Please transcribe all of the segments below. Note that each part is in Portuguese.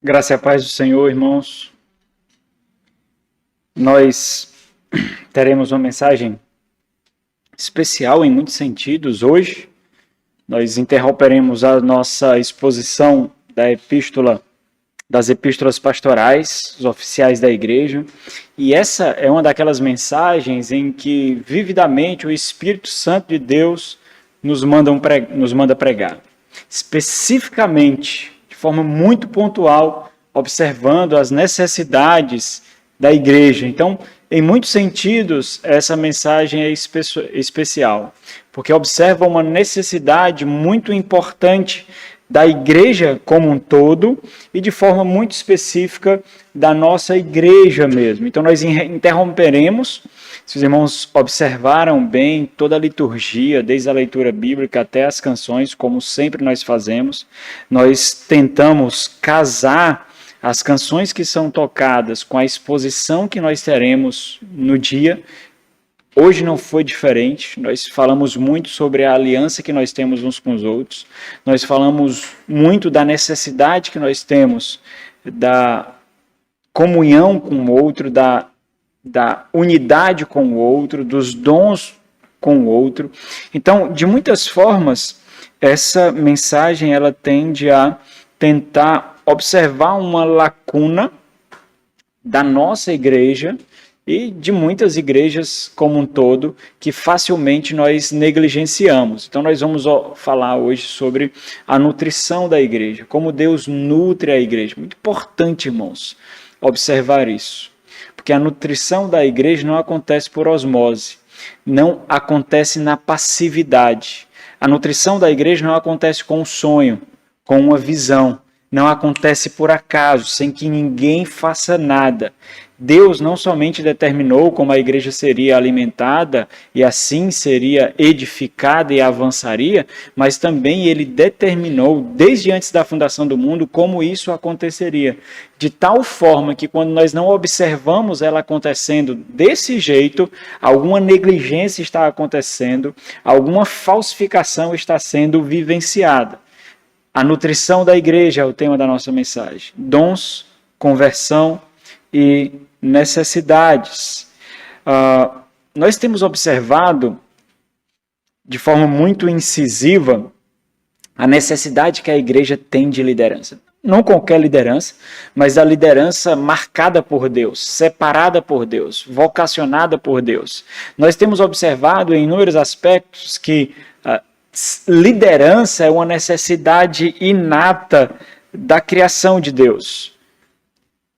Graça e a paz do Senhor, irmãos. Nós teremos uma mensagem especial em muitos sentidos hoje. Nós interromperemos a nossa exposição das epístolas pastorais, os oficiais da igreja. E essa é uma daquelas mensagens em que vividamente o Espírito Santo de Deus nos manda pregar. Especificamente, de forma muito pontual, observando as necessidades da igreja. Então, em muitos sentidos, essa mensagem é especial, porque observa uma necessidade muito importante da igreja como um todo e de forma muito específica da nossa igreja mesmo. Então, nós interromperemos. Se os irmãos observaram bem toda a liturgia, desde a leitura bíblica até as canções, como sempre nós fazemos, nós tentamos casar as canções que são tocadas com a exposição que nós teremos no dia. Hoje não foi diferente, nós falamos muito sobre a aliança que nós temos uns com os outros, nós falamos muito da necessidade que nós temos da comunhão com o outro, da unidade com o outro, dos dons com o outro. Então, de muitas formas, essa mensagem ela tende a tentar observar uma lacuna da nossa igreja e de muitas igrejas como um todo, que facilmente nós negligenciamos. Então nós vamos falar hoje sobre a nutrição da igreja, como Deus nutre a igreja. Muito importante, irmãos, observar isso. Porque a nutrição da igreja não acontece por osmose, não acontece na passividade. A nutrição da igreja não acontece com um sonho, com uma visão. Não acontece por acaso, sem que ninguém faça nada. Deus não somente determinou como a igreja seria alimentada e assim seria edificada e avançaria, mas também ele determinou, desde antes da fundação do mundo, como isso aconteceria. De tal forma que quando nós não observamos ela acontecendo desse jeito, alguma negligência está acontecendo, alguma falsificação está sendo vivenciada. A nutrição da igreja é o tema da nossa mensagem. Dons, conversão e necessidades. Nós temos observado de forma muito incisiva a necessidade que a igreja tem de liderança. Não qualquer liderança, mas a liderança marcada por Deus, separada por Deus, vocacionada por Deus. Nós temos observado em inúmeros aspectos que liderança é uma necessidade inata da criação de Deus.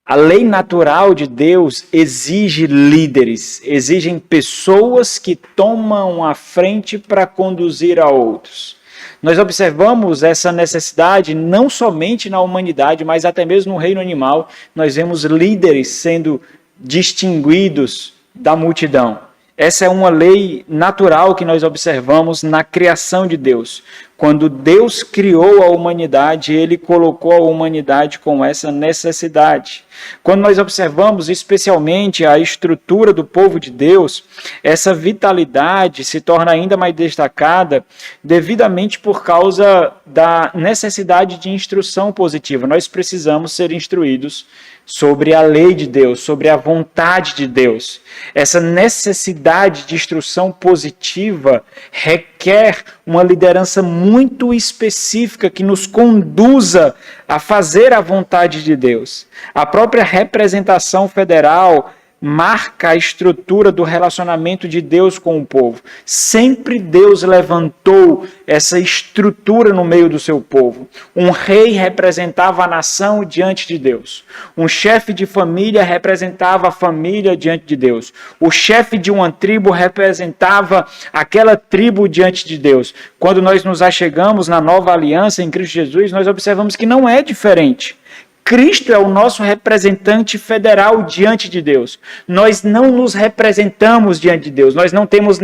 A lei natural de Deus exige líderes, exigem pessoas que tomam a frente para conduzir a outros. Nós observamos essa necessidade não somente na humanidade, mas até mesmo no reino animal. Nós vemos líderes sendo distinguidos da multidão. Essa é uma lei natural que nós observamos na criação de Deus. Quando Deus criou a humanidade, ele colocou a humanidade com essa necessidade. Quando nós observamos especialmente a estrutura do povo de Deus, essa vitalidade se torna ainda mais destacada devidamente por causa da necessidade de instrução positiva. Nós precisamos ser instruídos sobre a lei de Deus, sobre a vontade de Deus. Essa necessidade de instrução positiva requer uma liderança muito específica que nos conduza a fazer a vontade de Deus. A própria representação federal marca a estrutura do relacionamento de Deus com o povo. Sempre Deus levantou essa estrutura no meio do seu povo. Um rei representava a nação diante de Deus. Um chefe de família representava a família diante de Deus. O chefe de uma tribo representava aquela tribo diante de Deus. Quando nós nos achegamos na nova aliança em Cristo Jesus, nós observamos que não é diferente. Cristo é o nosso representante federal diante de Deus. Nós não nos representamos diante de Deus. Nós não temos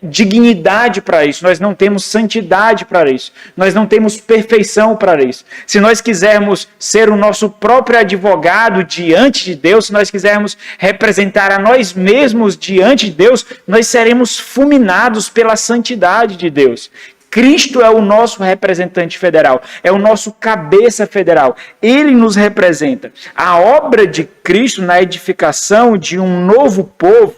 dignidade para isso. Nós não temos santidade para isso. Nós não temos perfeição para isso. Se nós quisermos ser o nosso próprio advogado diante de Deus, se nós quisermos representar a nós mesmos diante de Deus, nós seremos fulminados pela santidade de Deus. Cristo é o nosso representante federal, é o nosso cabeça federal. Ele nos representa. A obra de Cristo na edificação de um novo povo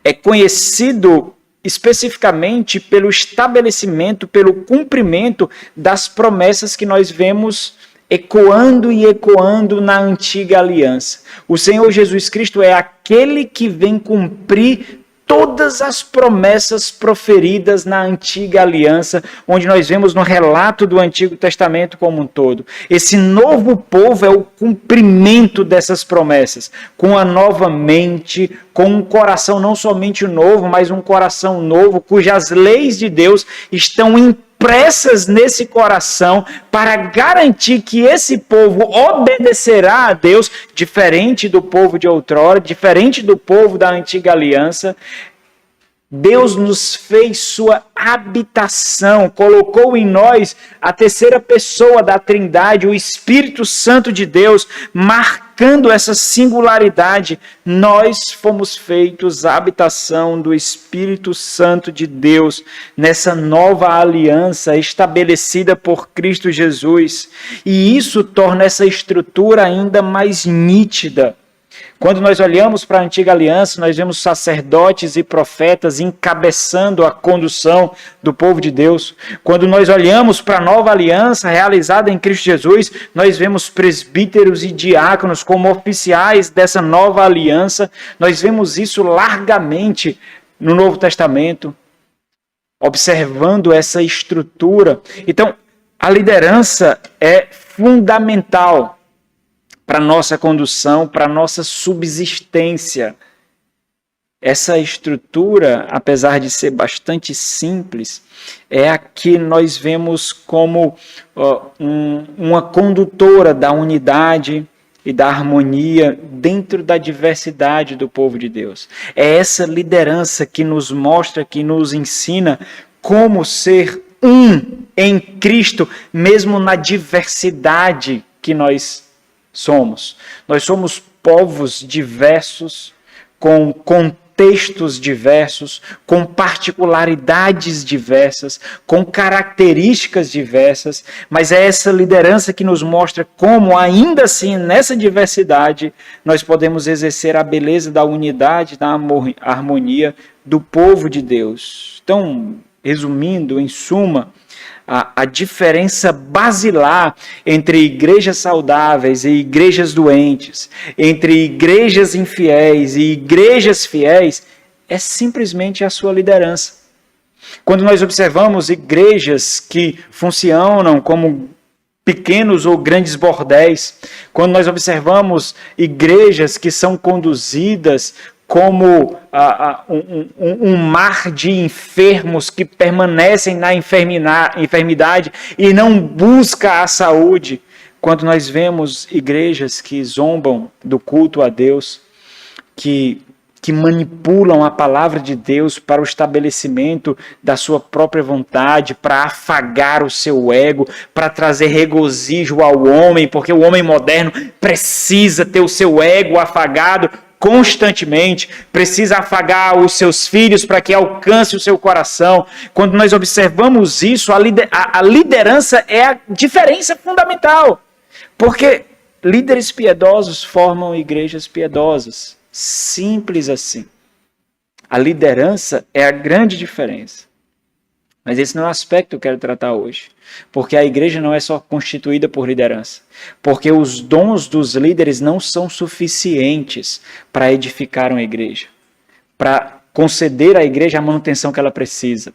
é conhecido especificamente pelo estabelecimento, pelo cumprimento das promessas que nós vemos ecoando e ecoando na antiga aliança. O Senhor Jesus Cristo é aquele que vem cumprir todas as promessas proferidas na antiga aliança, onde nós vemos no relato do Antigo Testamento como um todo. Esse novo povo é o cumprimento dessas promessas, com a nova mente, com um coração não somente novo, mas um coração novo, cujas leis de Deus estão impressas nesse coração para garantir que esse povo obedecerá a Deus, diferente do povo de outrora, diferente do povo da antiga aliança. Deus nos fez sua habitação, colocou em nós a terceira pessoa da Trindade, o Espírito Santo de Deus, marcando essa singularidade. Nós fomos feitos a habitação do Espírito Santo de Deus, nessa nova aliança estabelecida por Cristo Jesus. E isso torna essa estrutura ainda mais nítida. Quando nós olhamos para a antiga aliança, nós vemos sacerdotes e profetas encabeçando a condução do povo de Deus. Quando nós olhamos para a nova aliança realizada em Cristo Jesus, nós vemos presbíteros e diáconos como oficiais dessa nova aliança. Nós vemos isso largamente no Novo Testamento, observando essa estrutura. Então, a liderança é fundamental para a nossa condução, para a nossa subsistência. Essa estrutura, apesar de ser bastante simples, é a que nós vemos como uma condutora da unidade e da harmonia dentro da diversidade do povo de Deus. É essa liderança que nos mostra, que nos ensina como ser um em Cristo, mesmo na diversidade que nós somos. Nós somos povos diversos, com contextos diversos, com particularidades diversas, com características diversas, mas é essa liderança que nos mostra como, ainda assim, nessa diversidade, nós podemos exercer a beleza da unidade, da harmonia do povo de Deus. Então, resumindo, em suma, a diferença basilar entre igrejas saudáveis e igrejas doentes, entre igrejas infiéis e igrejas fiéis, é simplesmente a sua liderança. Quando nós observamos igrejas que funcionam como pequenos ou grandes bordéis, quando nós observamos igrejas que são conduzidas como um mar de enfermos que permanecem na enfermidade e não busca a saúde. Quando nós vemos igrejas que zombam do culto a Deus, que manipulam a palavra de Deus para o estabelecimento da sua própria vontade, para afagar o seu ego, para trazer regozijo ao homem, porque o homem moderno precisa ter o seu ego afagado constantemente, precisa afagar os seus filhos para que alcance o seu coração. Quando nós observamos isso, a liderança é a diferença fundamental, porque líderes piedosos formam igrejas piedosas, simples assim. A liderança é a grande diferença. Mas esse não é o aspecto que eu quero tratar hoje. Porque a igreja não é só constituída por liderança. Porque os dons dos líderes não são suficientes para edificar uma igreja. Para conceder à igreja a manutenção que ela precisa.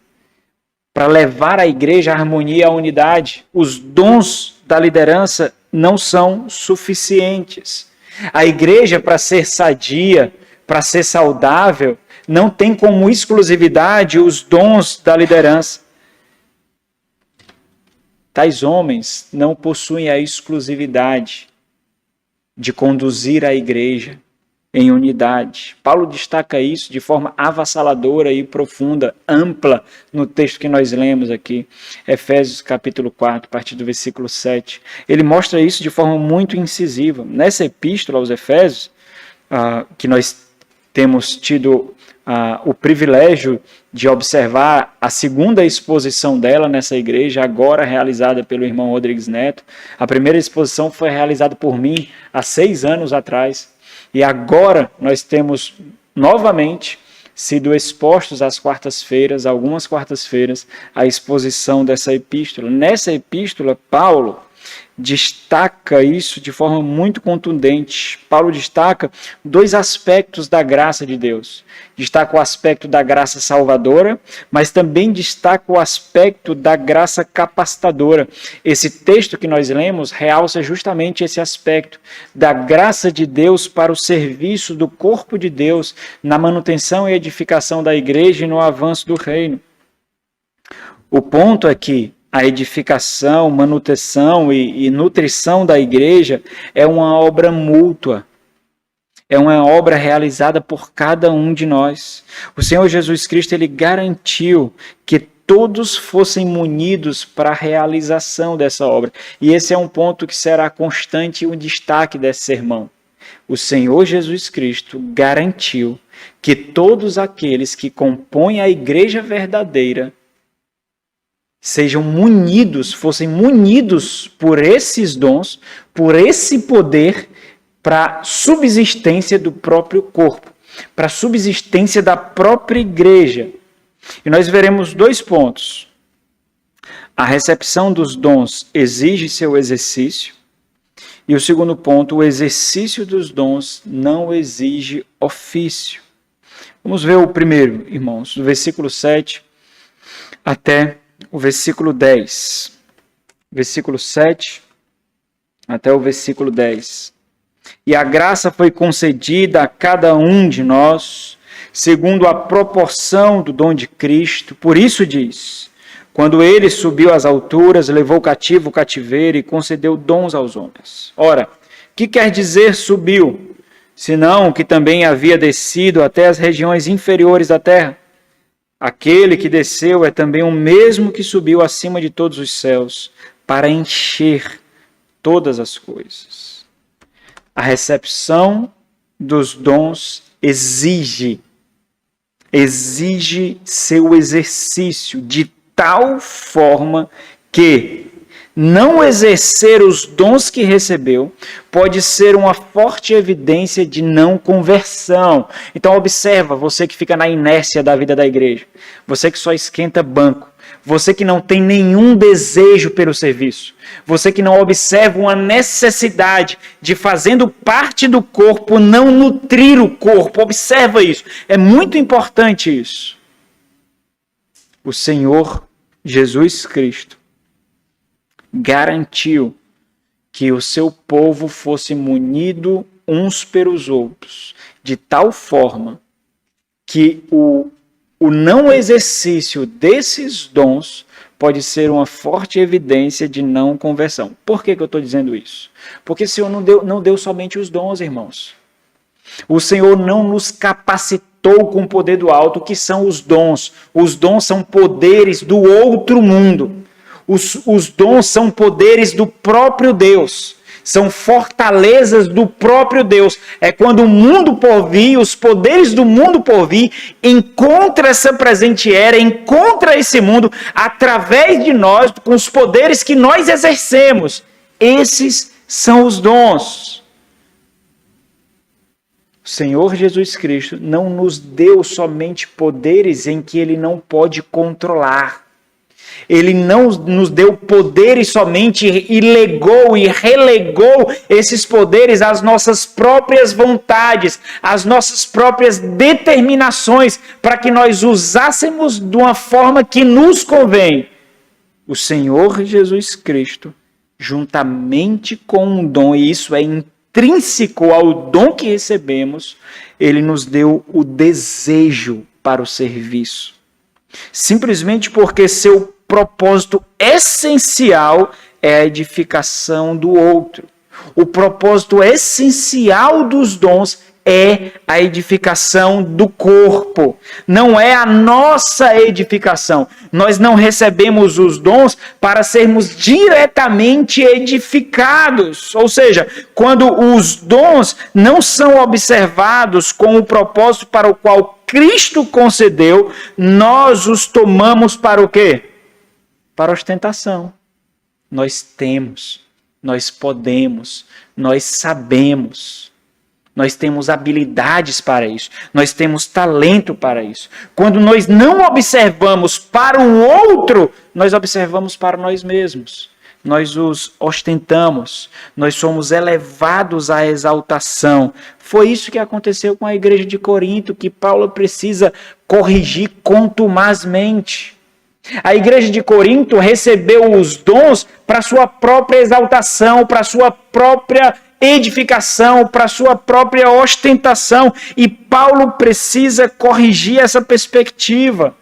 Para levar a igreja à harmonia e à unidade. Os dons da liderança não são suficientes. A igreja, para ser sadia, para ser saudável, não tem como exclusividade os dons da liderança. Tais homens não possuem a exclusividade de conduzir a igreja em unidade. Paulo destaca isso de forma avassaladora e profunda, ampla, no texto que nós lemos aqui, Efésios capítulo 4, a partir do versículo 7. Ele mostra isso de forma muito incisiva. Nessa epístola aos Efésios, que nós temos tido o privilégio de observar a segunda exposição dela nessa igreja, agora realizada pelo irmão Rodrigues Neto. A primeira exposição foi realizada por mim há 6 anos atrás, e agora nós temos novamente sido expostos às quartas-feiras, algumas quartas-feiras, a exposição dessa epístola. Nessa epístola, Paulo destaca isso de forma muito contundente. Paulo destaca 2 aspectos da graça de Deus. Destaca o aspecto da graça salvadora, mas também destaca o aspecto da graça capacitadora. Esse texto que nós lemos realça justamente esse aspecto da graça de Deus para o serviço do corpo de Deus, na manutenção e edificação da igreja e no avanço do reino. O ponto é que a edificação, manutenção e nutrição da igreja é uma obra mútua. É uma obra realizada por cada um de nós. O Senhor Jesus Cristo, ele garantiu que todos fossem munidos para a realização dessa obra. E esse é um ponto que será constante e um destaque desse sermão. O Senhor Jesus Cristo garantiu que todos aqueles que compõem a igreja verdadeira sejam munidos, fossem munidos por esses dons, por esse poder, para a subsistência do próprio corpo, para a subsistência da própria igreja. E nós veremos 2 pontos. A recepção dos dons exige seu exercício, e o segundo ponto, o exercício dos dons não exige ofício. Vamos ver o primeiro, irmãos, do versículo 7 até o versículo 10. Versículo 7 até o versículo 10. E a graça foi concedida a cada um de nós, segundo a proporção do dom de Cristo. Por isso diz, quando ele subiu às alturas, levou cativo o cativeiro e concedeu dons aos homens. Ora, que quer dizer subiu? Senão que também havia descido até as regiões inferiores da terra. Aquele que desceu é também o mesmo que subiu acima de todos os céus, para encher todas as coisas. A recepção dos dons exige seu exercício de tal forma que não exercer os dons que recebeu pode ser uma forte evidência de não conversão. Então observa, você que fica na inércia da vida da igreja, você que só esquenta banco, você que não tem nenhum desejo pelo serviço, você que não observa uma necessidade de, fazendo parte do corpo, não nutrir o corpo. Observa isso, é muito importante isso. O Senhor Jesus Cristo garantiu que o seu povo fosse munido uns pelos outros, de tal forma que o não exercício desses dons pode ser uma forte evidência de não conversão. Por que eu estou dizendo isso? Porque o Senhor não deu somente os dons, irmãos. O Senhor não nos capacitou com o poder do alto. O que são os dons? Os dons são poderes do outro mundo. Os dons são poderes do próprio Deus. São fortalezas do próprio Deus. É quando o mundo por vir, os poderes do mundo por vir, encontra essa presente era, encontra esse mundo através de nós, com os poderes que nós exercemos. Esses são os dons. O Senhor Jesus Cristo não nos deu somente poderes em que Ele não pode controlar. Ele não nos deu poderes somente e legou e relegou esses poderes às nossas próprias vontades, às nossas próprias determinações, para que nós usássemos de uma forma que nos convém. O Senhor Jesus Cristo, juntamente com um dom, e isso é intrínseco ao dom que recebemos, Ele nos deu o desejo para o serviço. Simplesmente porque seu propósito essencial é a edificação do outro. O propósito essencial dos dons é a edificação do corpo, não é a nossa edificação. Nós não recebemos os dons para sermos diretamente edificados. Ou seja, quando os dons não são observados com o propósito para o qual Cristo concedeu, nós os tomamos para o quê? Para ostentação. Nós temos, nós podemos, nós sabemos. Nós temos habilidades para isso. Nós temos talento para isso. Quando nós não observamos para o outro, nós observamos para nós mesmos. Nós os ostentamos. Nós somos elevados à exaltação. Foi isso que aconteceu com a igreja de Corinto, que Paulo precisa corrigir contumazmente. A igreja de Corinto recebeu os dons para sua própria exaltação, para sua própria edificação, para sua própria ostentação. E Paulo precisa corrigir essa perspectiva.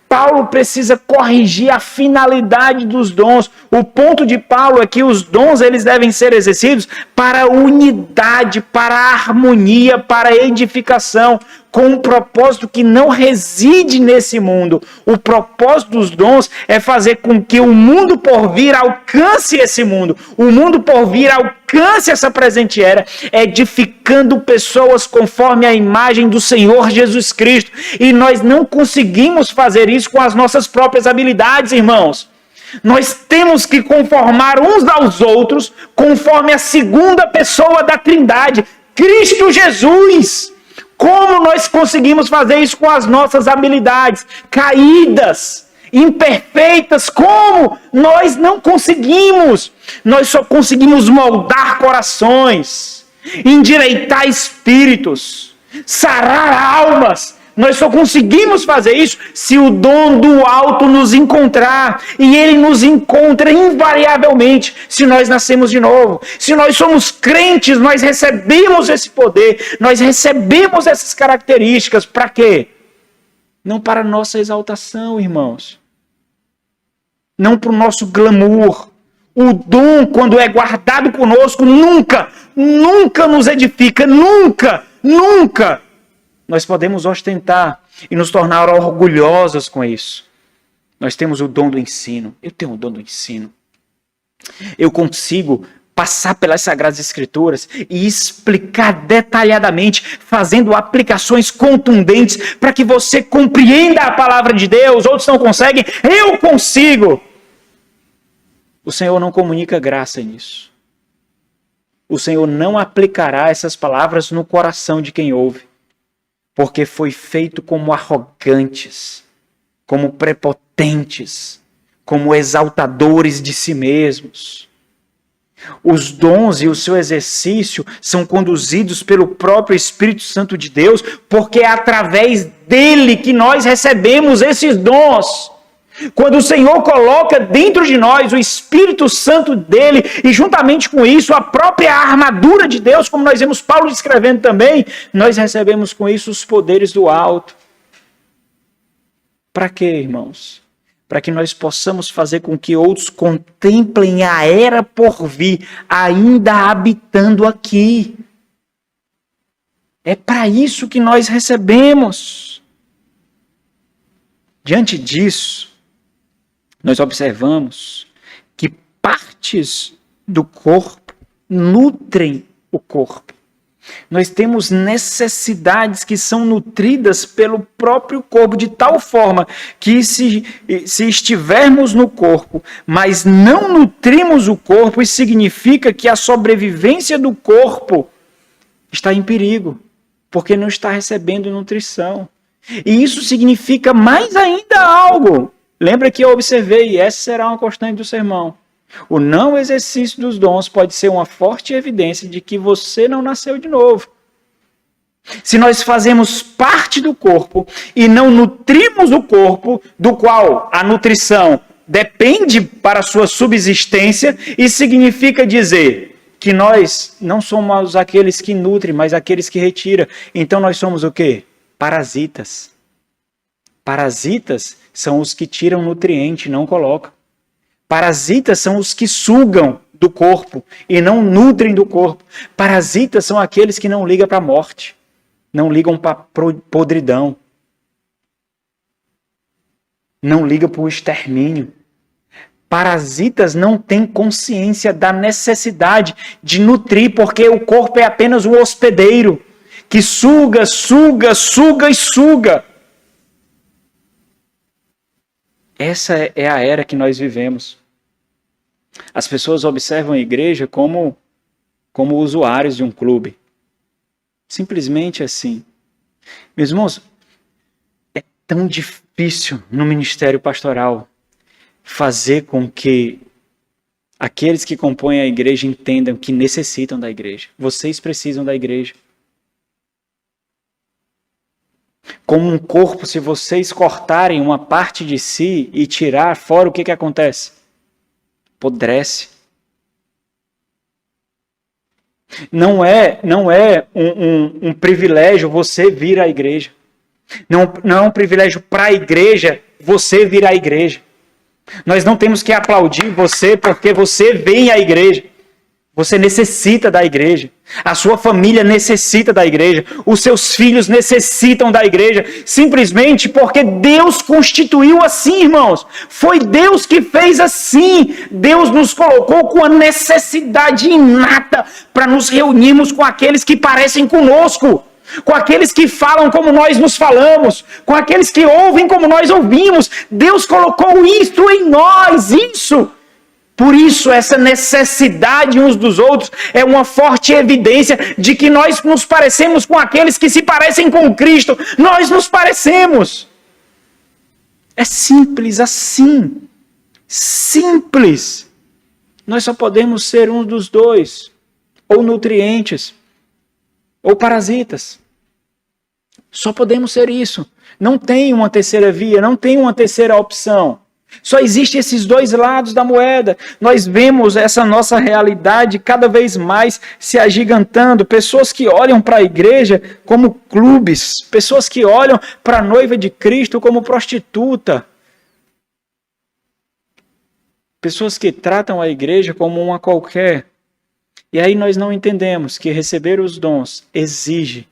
Paulo precisa corrigir a finalidade dos dons. O ponto de Paulo é que os dons eles devem ser exercidos para a unidade, para a harmonia, para a edificação, com um propósito que não reside nesse mundo. O propósito dos dons é fazer com que o mundo por vir alcance esse mundo. O mundo por vir alcance essa presente era, edificando pessoas conforme a imagem do Senhor Jesus Cristo. E nós não conseguimos fazer isso com as nossas próprias habilidades, irmãos. Nós temos que conformar uns aos outros conforme a segunda pessoa da Trindade, Cristo Jesus. Como nós conseguimos fazer isso com as nossas habilidades caídas, imperfeitas? Como? Nós não conseguimos. Nós só conseguimos moldar corações, endireitar espíritos, sarar almas. Nós só conseguimos fazer isso se o dom do alto nos encontrar. E ele nos encontra invariavelmente se nós nascemos de novo. Se nós somos crentes, nós recebemos esse poder. Nós recebemos essas características. Para quê? Não para a nossa exaltação, irmãos. Não para o nosso glamour. O dom, quando é guardado conosco, nunca nos edifica. Nunca. Nós podemos ostentar e nos tornar orgulhosos com isso. Nós temos o dom do ensino. Eu tenho o dom do ensino. Eu consigo passar pelas Sagradas Escrituras e explicar detalhadamente, fazendo aplicações contundentes para que você compreenda a palavra de Deus. Outros não conseguem, eu consigo. O Senhor não comunica graça nisso. O Senhor não aplicará essas palavras no coração de quem ouve. Porque foi feito como arrogantes, como prepotentes, como exaltadores de si mesmos. Os dons e o seu exercício são conduzidos pelo próprio Espírito Santo de Deus, porque é através dele que nós recebemos esses dons. Quando o Senhor coloca dentro de nós o Espírito Santo dele, e juntamente com isso a própria armadura de Deus, como nós vemos Paulo descrevendo também, nós recebemos com isso os poderes do alto. Para quê, irmãos? Para que nós possamos fazer com que outros contemplem a era por vir, ainda habitando aqui. É para isso que nós recebemos. Diante disso, nós observamos que partes do corpo nutrem o corpo. Nós temos necessidades que são nutridas pelo próprio corpo, de tal forma que se estivermos no corpo, mas não nutrimos o corpo, isso significa que a sobrevivência do corpo está em perigo, porque não está recebendo nutrição. E isso significa mais ainda algo. Lembra que eu observei, e essa será uma constante do sermão. O não exercício dos dons pode ser uma forte evidência de que você não nasceu de novo. Se nós fazemos parte do corpo e não nutrimos o corpo, do qual a nutrição depende para a sua subsistência, isso significa dizer que nós não somos aqueles que nutrem, mas aqueles que retiram. Então nós somos o quê? Parasitas. Parasitas são os que tiram nutriente e não colocam. Parasitas são os que sugam do corpo e não nutrem do corpo. Parasitas são aqueles que não ligam para a morte. não ligam para podridão, não ligam para o extermínio. Parasitas não têm consciência da necessidade de nutrir, porque o corpo é apenas um hospedeiro que suga, suga, suga e suga. Essa é a era que nós vivemos. As pessoas observam a igreja como usuários de um clube. Simplesmente assim. Meus irmãos, é tão difícil no ministério pastoral fazer com que aqueles que compõem a igreja entendam que necessitam da igreja. Vocês precisam da igreja. Como um corpo, se vocês cortarem uma parte de si e tirar fora, o que acontece? Apodrece. Não é um privilégio você vir à igreja. Não é um privilégio para a igreja você vir à igreja. Nós não temos que aplaudir você porque você vem à igreja. Você necessita da igreja. A sua família necessita da igreja. Os seus filhos necessitam da igreja. Simplesmente porque Deus constituiu assim, irmãos. Foi Deus que fez assim. Deus nos colocou com a necessidade inata para nos reunirmos com aqueles que parecem conosco. Com aqueles que falam como nós nos falamos. Com aqueles que ouvem como nós ouvimos. Deus colocou isto em nós. Isso. Por isso, essa necessidade uns dos outros é uma forte evidência de que nós nos parecemos com aqueles que se parecem com Cristo. Nós nos parecemos. É simples assim. Simples. Nós só podemos ser um dos dois. Ou nutrientes. Ou parasitas. Só podemos ser isso. Não tem uma terceira via, não tem uma terceira opção. Só existem esses dois lados da moeda. Nós vemos essa nossa realidade cada vez mais se agigantando. Pessoas que olham para a igreja como clubes. Pessoas que olham para a noiva de Cristo como prostituta. Pessoas que tratam a igreja como uma qualquer. E aí nós não entendemos que receber os dons exige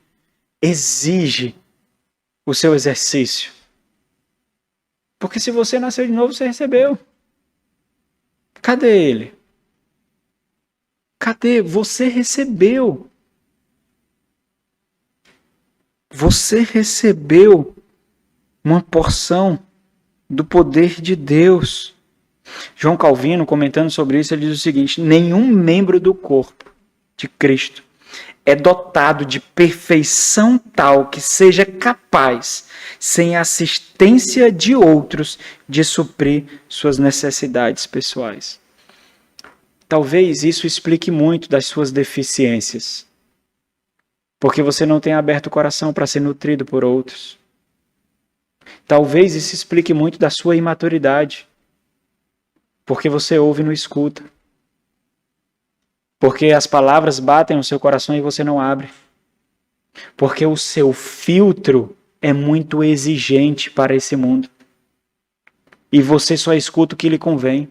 o seu exercício. Porque se você nasceu de novo, você recebeu. Cadê ele? Cadê? Você recebeu. Você recebeu uma porção do poder de Deus. João Calvino, comentando sobre isso, ele diz o seguinte: nenhum membro do corpo de Cristo é dotado de perfeição tal que seja capaz, sem a assistência de outros, de suprir suas necessidades pessoais. Talvez isso explique muito das suas deficiências, porque você não tem aberto o coração para ser nutrido por outros. Talvez isso explique muito da sua imaturidade, porque você ouve e não escuta. Porque as palavras batem no seu coração e você não abre. Porque o seu filtro é muito exigente para esse mundo. E você só escuta o que lhe convém.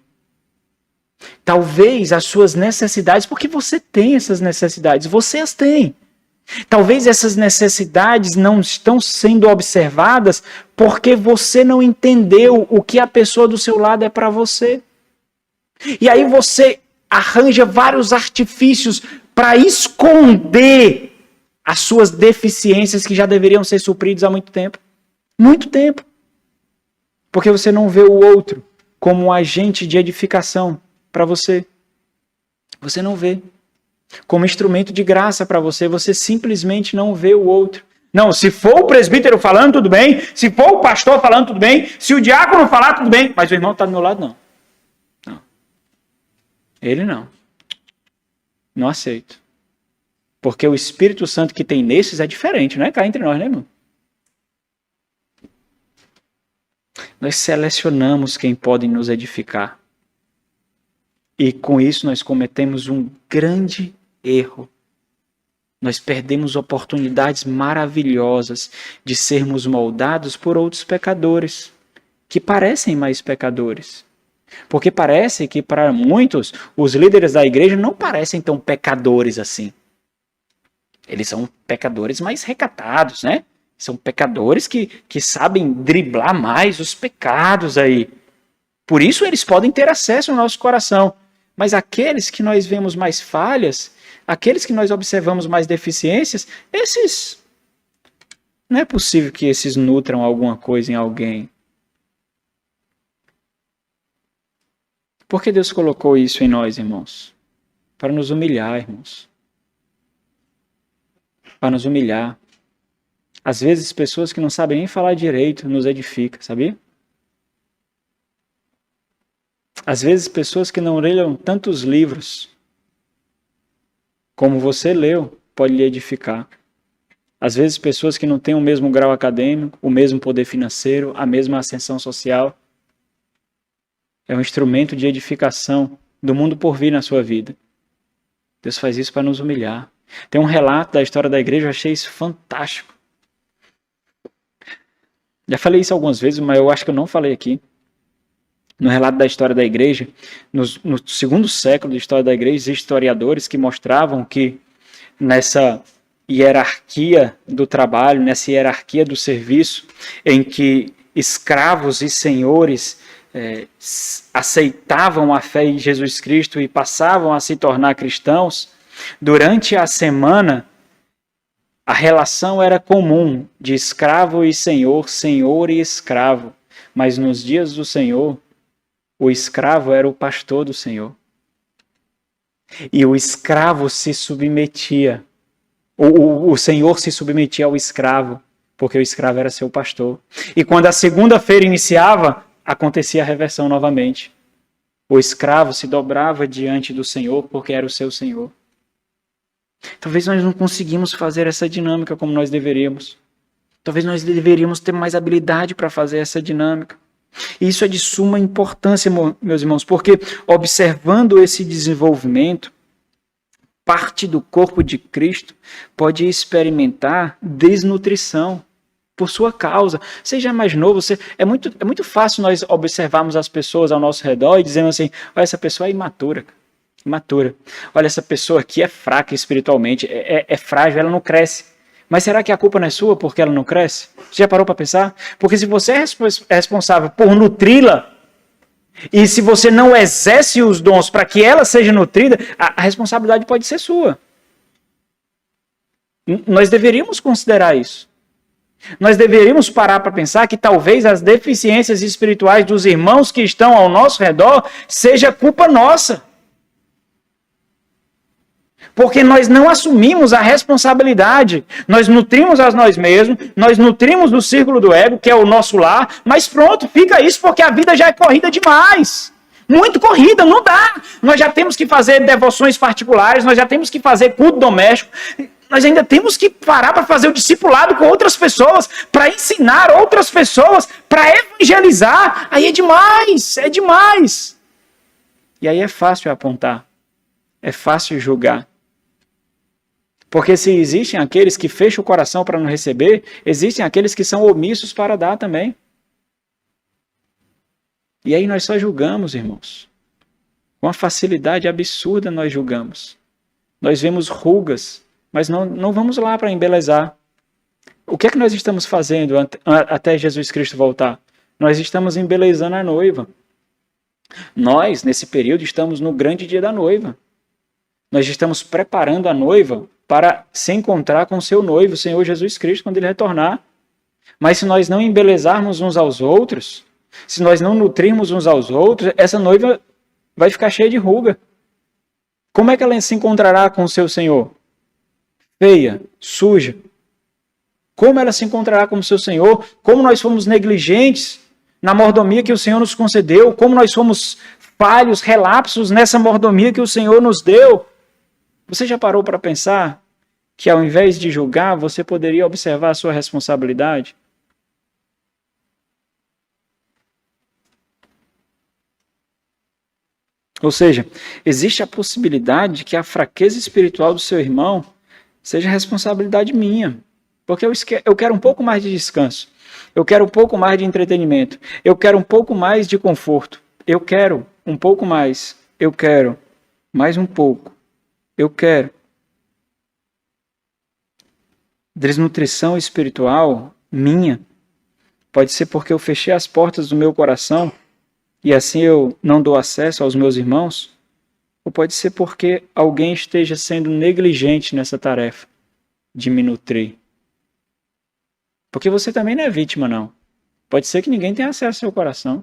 Talvez as suas necessidades, porque você tem essas necessidades, você as tem. Talvez essas necessidades não estão sendo observadas porque você não entendeu o que a pessoa do seu lado é para você. E aí você arranja vários artifícios para esconder as suas deficiências que já deveriam ser supridas há muito tempo. Muito tempo. Porque você não vê o outro como um agente de edificação para você. Você não vê. Como instrumento de graça para você, você simplesmente não vê o outro. Não, se for o presbítero falando, tudo bem. Se for o pastor falando, tudo bem. Se o diácono falar, tudo bem. Mas o irmão está do meu lado, não. Ele não. Não aceito. Porque o Espírito Santo que tem nesses é diferente, não é cá entre nós, né, irmão? Nós selecionamos quem pode nos edificar. E com isso nós cometemos um grande erro. Nós perdemos oportunidades maravilhosas de sermos moldados por outros pecadores, que parecem mais pecadores. Porque parece que para muitos, os líderes da igreja não parecem tão pecadores assim. Eles são pecadores mais recatados, né? São pecadores que sabem driblar mais os pecados aí. Por isso eles podem ter acesso ao nosso coração. Mas aqueles que nós vemos mais falhas, aqueles que nós observamos mais deficiências, esses... Não é possível que esses nutram alguma coisa em alguém. Por que Deus colocou isso em nós, irmãos? Para nos humilhar, irmãos. Para nos humilhar. Às vezes, pessoas que não sabem nem falar direito nos edificam, sabia? Às vezes, pessoas que não leram tantos livros como você leu, pode lhe edificar. Às vezes, pessoas que não têm o mesmo grau acadêmico, o mesmo poder financeiro, a mesma ascensão social. É um instrumento de edificação do mundo por vir na sua vida. Deus faz isso para nos humilhar. Tem um relato da história da igreja, eu achei isso fantástico. Já falei isso algumas vezes, mas eu acho que eu não falei aqui. No relato da história da igreja, no segundo século da história da igreja, existem historiadores que mostravam que nessa hierarquia do trabalho, nessa hierarquia do serviço, em que escravos e senhores aceitavam a fé em Jesus Cristo e passavam a se tornar cristãos, durante a semana, a relação era comum de escravo e senhor, senhor e escravo. Mas nos dias do Senhor, o escravo era o pastor do Senhor. E o escravo se submetia. O senhor se submetia ao escravo, porque o escravo era seu pastor. E quando a segunda-feira iniciava, acontecia a reversão novamente. O escravo se dobrava diante do Senhor, porque era o seu Senhor. Talvez nós não conseguimos fazer essa dinâmica como nós deveríamos. Talvez nós deveríamos ter mais habilidade para fazer essa dinâmica. E isso é de suma importância, meus irmãos, porque observando esse desenvolvimento, parte do corpo de Cristo pode experimentar desnutrição por sua causa. Seja mais novo, é muito fácil nós observarmos as pessoas ao nosso redor e dizendo assim, olha, essa pessoa é imatura. Olha, essa pessoa aqui é fraca espiritualmente, é frágil, ela não cresce. Mas será que a culpa não é sua porque ela não cresce? Você já parou para pensar? Porque se você é responsável por nutri-la, e se você não exerce os dons para que ela seja nutrida, a responsabilidade pode ser sua. Nós deveríamos considerar isso. Nós deveríamos parar para pensar que talvez as deficiências espirituais dos irmãos que estão ao nosso redor seja culpa nossa. Porque nós não assumimos a responsabilidade. Nós nutrimos a nós mesmos, nós nutrimos do círculo do ego, que é o nosso lar, mas pronto, fica isso porque a vida já é corrida demais. Muito corrida, não dá. Nós já temos que fazer devoções particulares, nós já temos que fazer culto doméstico, nós ainda temos que parar para fazer o discipulado com outras pessoas, para ensinar outras pessoas, para evangelizar. Aí é demais, é demais. E aí é fácil apontar, é fácil julgar. Porque se existem aqueles que fecham o coração para não receber, existem aqueles que são omissos para dar também. E aí nós só julgamos, irmãos. Com uma facilidade absurda nós julgamos. Nós vemos rugas, mas não vamos lá para embelezar. O que é que nós estamos fazendo até Jesus Cristo voltar? Nós estamos embelezando a noiva. Nós, nesse período, estamos no grande dia da noiva. Nós estamos preparando a noiva para se encontrar com seu noivo, o Senhor Jesus Cristo, quando ele retornar. Mas se nós não embelezarmos uns aos outros, se nós não nutrirmos uns aos outros, essa noiva vai ficar cheia de ruga. Como é que ela se encontrará com o seu Senhor? Feia, suja. Como ela se encontrará com o seu Senhor? Como nós fomos negligentes na mordomia que o Senhor nos concedeu? Como nós fomos falhos, relapsos nessa mordomia que o Senhor nos deu? Você já parou para pensar que ao invés de julgar, você poderia observar a sua responsabilidade? Ou seja, existe a possibilidade de que a fraqueza espiritual do seu irmão seja responsabilidade minha. Porque eu quero um pouco mais de descanso. Eu quero um pouco mais de entretenimento. Eu quero um pouco mais de conforto. Eu quero um pouco mais. Eu quero mais um pouco. Eu quero. desnutrição espiritual minha, pode ser porque eu fechei as portas do meu coração e assim eu não dou acesso aos meus irmãos, ou pode ser porque alguém esteja sendo negligente nessa tarefa de me nutrir. Porque você também não é vítima, não. Pode ser que ninguém tenha acesso ao seu coração.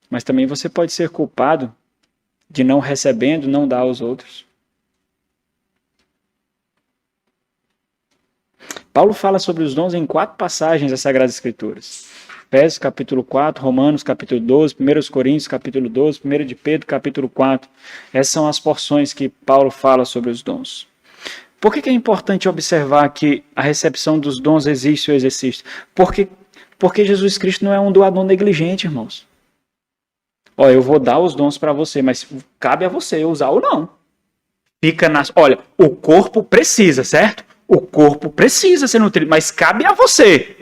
Mas também você pode ser culpado de não recebendo, não dar aos outros. Paulo fala sobre os dons em 4 passagens das Sagradas Escrituras. Efésios capítulo 4, Romanos capítulo 12, 1 Coríntios capítulo 12, 1 de Pedro capítulo 4. Essas são as porções que Paulo fala sobre os dons. Por que é importante observar que a recepção dos dons existe ou exercício? Porque Jesus Cristo não é um doador negligente, irmãos. Eu vou dar os dons para você, mas cabe a você usar ou não. Olha, o corpo precisa, certo? O corpo precisa ser nutrido, mas cabe a você.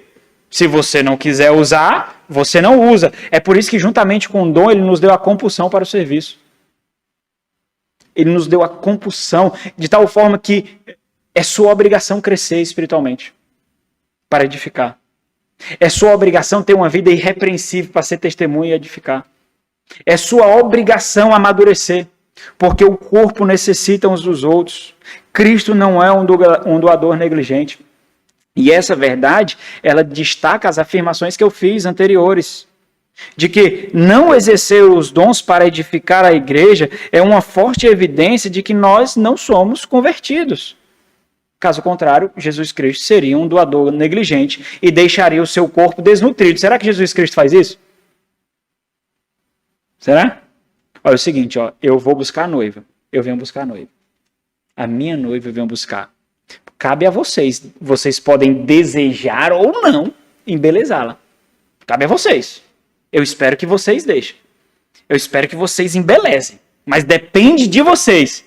Se você não quiser usar, você não usa. É por isso que juntamente com o dom, ele nos deu a compulsão para o serviço. Ele nos deu a compulsão de tal forma que é sua obrigação crescer espiritualmente para edificar. É sua obrigação ter uma vida irrepreensível para ser testemunha e edificar. É sua obrigação amadurecer, porque o corpo necessita uns dos outros. Cristo não é um doador negligente. E essa verdade, ela destaca as afirmações que eu fiz anteriores, de que não exercer os dons para edificar a igreja é uma forte evidência de que nós não somos convertidos. Caso contrário, Jesus Cristo seria um doador negligente e deixaria o seu corpo desnutrido. Será que Jesus Cristo faz isso? Será? Olha, é o seguinte, eu vou buscar a noiva. Eu venho buscar a noiva. A minha noiva eu venho buscar. Cabe a vocês. Vocês podem desejar ou não embelezá-la. Cabe a vocês. Eu espero que vocês deixem. Eu espero que vocês embelezem. Mas depende de vocês.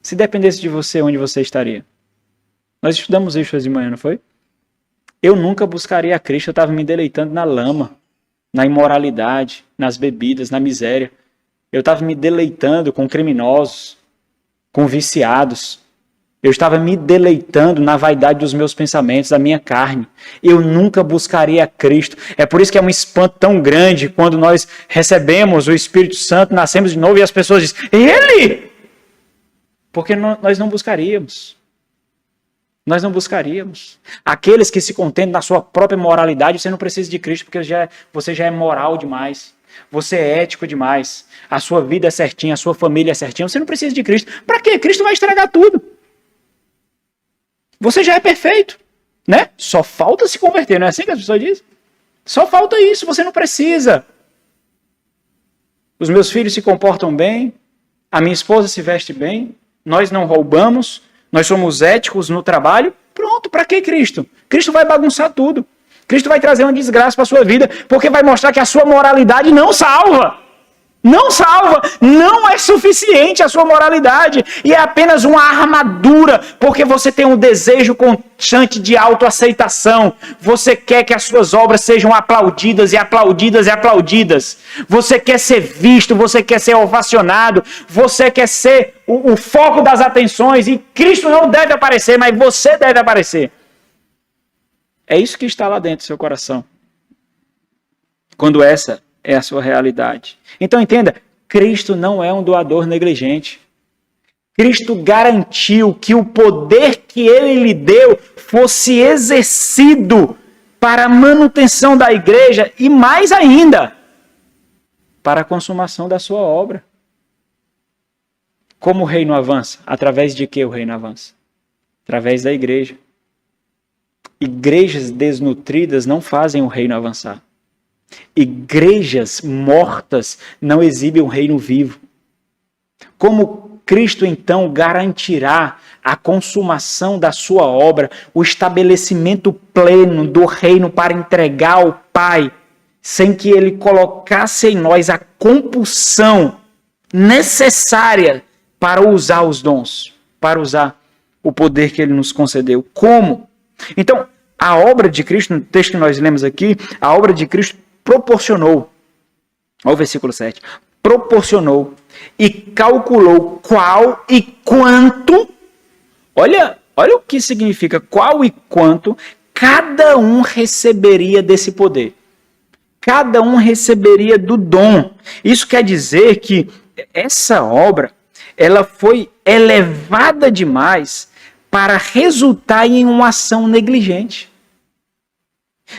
Se dependesse de você, onde você estaria? Nós estudamos isso hoje de manhã, não foi? Eu nunca buscaria a Cristo. Eu estava me deleitando na lama, na imoralidade, nas bebidas, na miséria. Eu estava me deleitando com criminosos, com viciados. Eu estava me deleitando na vaidade dos meus pensamentos, da minha carne. Eu nunca buscaria a Cristo. É por isso que é um espanto tão grande quando nós recebemos o Espírito Santo, nascemos de novo e as pessoas dizem, Ele! Porque nós não buscaríamos. Nós não buscaríamos. Aqueles que se contentam na sua própria moralidade, você não precisa de Cristo, porque você já é moral demais. Você é ético demais. A sua vida é certinha, a sua família é certinha. Você não precisa de Cristo. Para quê? Cristo vai estragar tudo. Você já é perfeito, né? Só falta se converter, não é assim que as pessoas dizem? Só falta isso, você não precisa. Os meus filhos se comportam bem, a minha esposa se veste bem, nós não roubamos, nós somos éticos no trabalho. Pronto, para que Cristo? Cristo vai bagunçar tudo. Cristo vai trazer uma desgraça para a sua vida, porque vai mostrar que a sua moralidade não salva. Não salva, não é suficiente a sua moralidade e é apenas uma armadura, porque você tem um desejo constante de autoaceitação. Você quer que as suas obras sejam aplaudidas e aplaudidas e aplaudidas. Você quer ser visto, você quer ser ovacionado, você quer ser o foco das atenções e Cristo não deve aparecer, mas você deve aparecer. É isso que está lá dentro do seu coração. Quando essa é a sua realidade. Então entenda, Cristo não é um doador negligente. Cristo garantiu que o poder que ele lhe deu fosse exercido para a manutenção da igreja e mais ainda, para a consumação da sua obra. Como o reino avança? Através de que o reino avança? Através da igreja. Igrejas desnutridas não fazem o reino avançar. Igrejas mortas não exibem um reino vivo. Como Cristo então garantirá a consumação da sua obra, o estabelecimento pleno do reino para entregar ao Pai, sem que ele colocasse em nós a compulsão necessária para usar os dons, para usar o poder que ele nos concedeu? Como? Então, a obra de Cristo, no texto que nós lemos aqui, a obra de Cristo proporcionou, olha o versículo 7, proporcionou e calculou qual e quanto, olha o que significa qual e quanto cada um receberia desse poder. Cada um receberia do dom. Isso quer dizer que essa obra, ela foi elevada demais para resultar em uma ação negligente,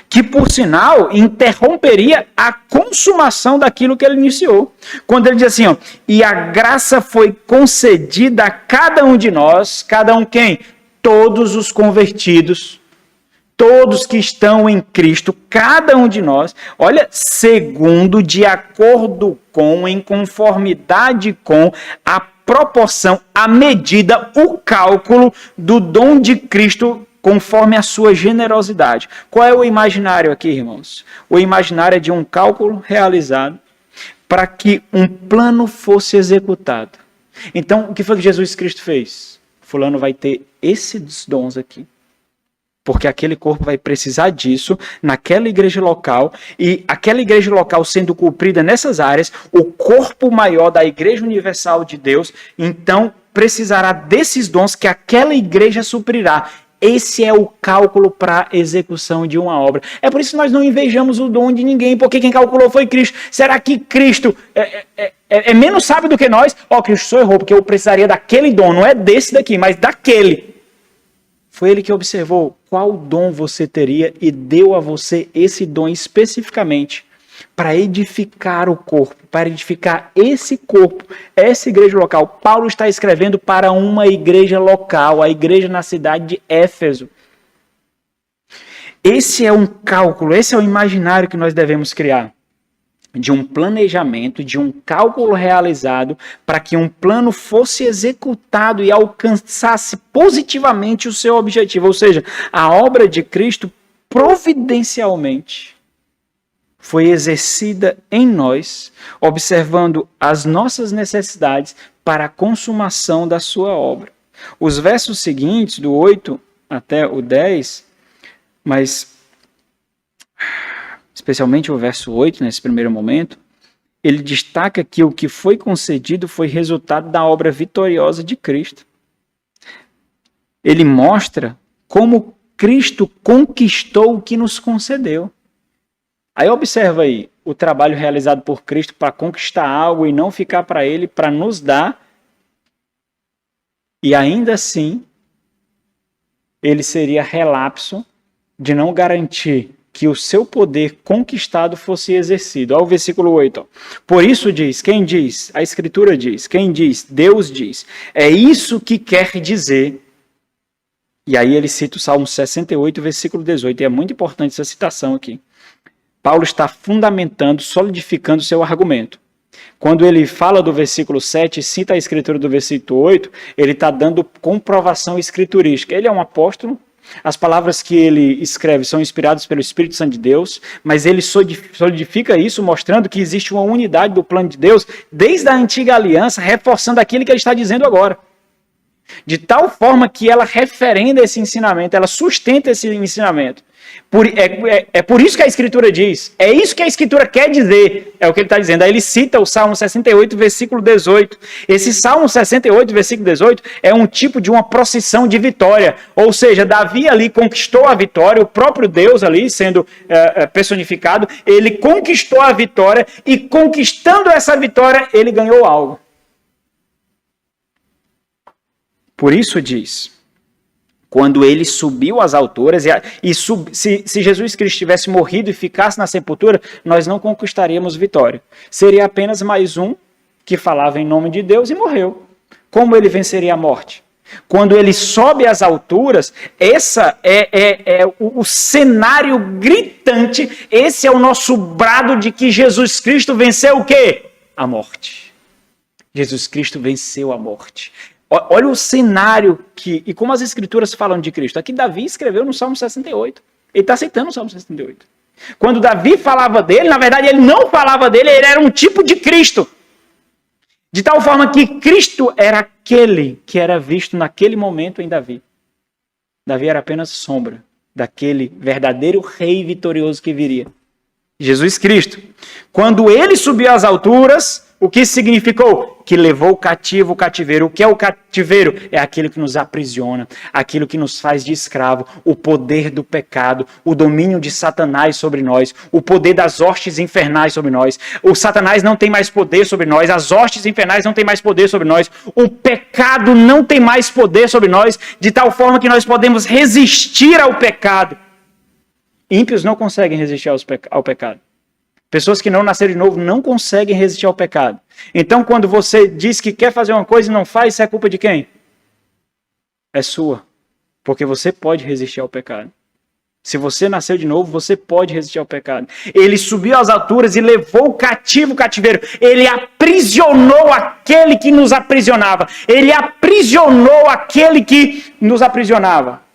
que, por sinal, interromperia a consumação daquilo que ele iniciou. Quando ele diz assim, ó, e a graça foi concedida a cada um de nós, cada um quem? Todos os convertidos, todos que estão em Cristo, cada um de nós, olha, segundo, de acordo com, em conformidade com a proporção, a medida, o cálculo do dom de Cristo conforme a sua generosidade. Qual é o imaginário aqui, irmãos? O imaginário é de um cálculo realizado para que um plano fosse executado. Então, o que foi que Jesus Cristo fez? Fulano vai ter esses dons aqui, porque aquele corpo vai precisar disso naquela igreja local, e aquela igreja local sendo cumprida nessas áreas, o corpo maior da igreja universal de Deus, então precisará desses dons que aquela igreja suprirá. Esse é o cálculo para a execução de uma obra. É por isso que nós não invejamos o dom de ninguém, porque quem calculou foi Cristo. Será que Cristo é menos sábio do que nós? Cristo só errou, porque eu precisaria daquele dom, não é desse daqui, mas daquele. Foi ele que observou qual dom você teria e deu a você esse dom especificamente para edificar o corpo, para edificar esse corpo, essa igreja local. Paulo está escrevendo para uma igreja local, a igreja na cidade de Éfeso. Esse é um cálculo, esse é o imaginário que nós devemos criar, de um planejamento, de um cálculo realizado para que um plano fosse executado e alcançasse positivamente o seu objetivo. Ou seja, a obra de Cristo providencialmente foi exercida em nós, observando as nossas necessidades para a consumação da sua obra. Os versos seguintes, do 8 até o 10, mas especialmente o verso 8, nesse primeiro momento, ele destaca que o que foi concedido foi resultado da obra vitoriosa de Cristo. Ele mostra como Cristo conquistou o que nos concedeu. Aí observa aí o trabalho realizado por Cristo para conquistar algo e não ficar para ele, para nos dar, e ainda assim ele seria relapso de não garantir que o seu poder conquistado fosse exercido. Olha o versículo 8. Ó. Por isso diz, quem diz? A Escritura diz. Quem diz? Deus diz. É isso que quer dizer. E aí ele cita o Salmo 68, versículo 18. E é muito importante essa citação aqui. Paulo está fundamentando, solidificando o seu argumento. Quando ele fala do versículo 7 e cita a Escritura do versículo 8, ele está dando comprovação escriturística. Ele é um apóstolo. As palavras que ele escreve são inspiradas pelo Espírito Santo de Deus, mas ele solidifica isso mostrando que existe uma unidade do plano de Deus desde a antiga aliança, reforçando aquilo que ele está dizendo agora. De tal forma que ela referenda esse ensinamento, ela sustenta esse ensinamento. É por isso que a Escritura diz, é isso que a Escritura quer dizer, é o que ele está dizendo. Aí ele cita o Salmo 68, versículo 18. Esse Salmo 68, versículo 18, é um tipo de uma procissão de vitória, ou seja, Davi ali conquistou a vitória, o próprio Deus ali sendo personificado, ele conquistou a vitória e conquistando essa vitória, ele ganhou algo. Por isso diz... Quando ele subiu às alturas, se Jesus Cristo tivesse morrido e ficasse na sepultura, nós não conquistaríamos vitória. Seria apenas mais um que falava em nome de Deus e morreu. Como ele venceria a morte? Quando ele sobe às alturas, essa é o cenário gritante, esse é o nosso brado de que Jesus Cristo venceu o quê? A morte. Jesus Cristo venceu a morte. Olha o cenário e como as Escrituras falam de Cristo. Aqui Davi escreveu no Salmo 68. Ele está citando o Salmo 68. Quando Davi falava dele, na verdade ele não falava dele, ele era um tipo de Cristo. De tal forma que Cristo era aquele que era visto naquele momento em Davi. Davi era apenas sombra daquele verdadeiro rei vitorioso que viria. Jesus Cristo. Quando ele subiu às alturas, o que significou? Que levou o cativo o cativeiro. O que é o cativeiro? É aquilo que nos aprisiona, aquilo que nos faz de escravo, o poder do pecado, o domínio de Satanás sobre nós, o poder das hostes infernais sobre nós. O Satanás não tem mais poder sobre nós, as hostes infernais não têm mais poder sobre nós, o pecado não tem mais poder sobre nós, de tal forma que nós podemos resistir ao pecado. Ímpios não conseguem resistir ao pecado. Pessoas que não nasceram de novo não conseguem resistir ao pecado. Então, quando você diz que quer fazer uma coisa e não faz, isso é culpa de quem? É sua. Porque você pode resistir ao pecado. Se você nasceu de novo, você pode resistir ao pecado. Ele subiu às alturas e levou o cativo o cativeiro. Ele aprisionou aquele que nos aprisionava. Ele aprisionou aquele que nos aprisionava.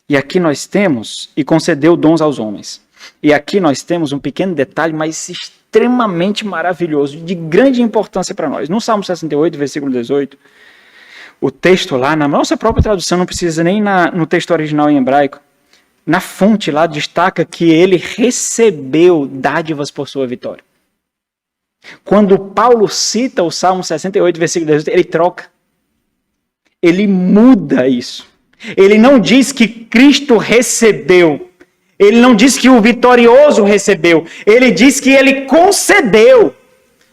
E aqui nós temos, e concedeu dons aos homens. E aqui nós temos um pequeno detalhe, mas extremamente maravilhoso, de grande importância para nós. No Salmo 68, versículo 18, o texto lá, na nossa própria tradução, não precisa nem no texto original em hebraico, na fonte lá destaca que ele recebeu dádivas por sua vitória. Quando Paulo cita o Salmo 68, versículo 18, ele troca. Ele muda isso. Ele não diz que Cristo recebeu. Ele não diz que o vitorioso recebeu. Ele diz que ele concedeu.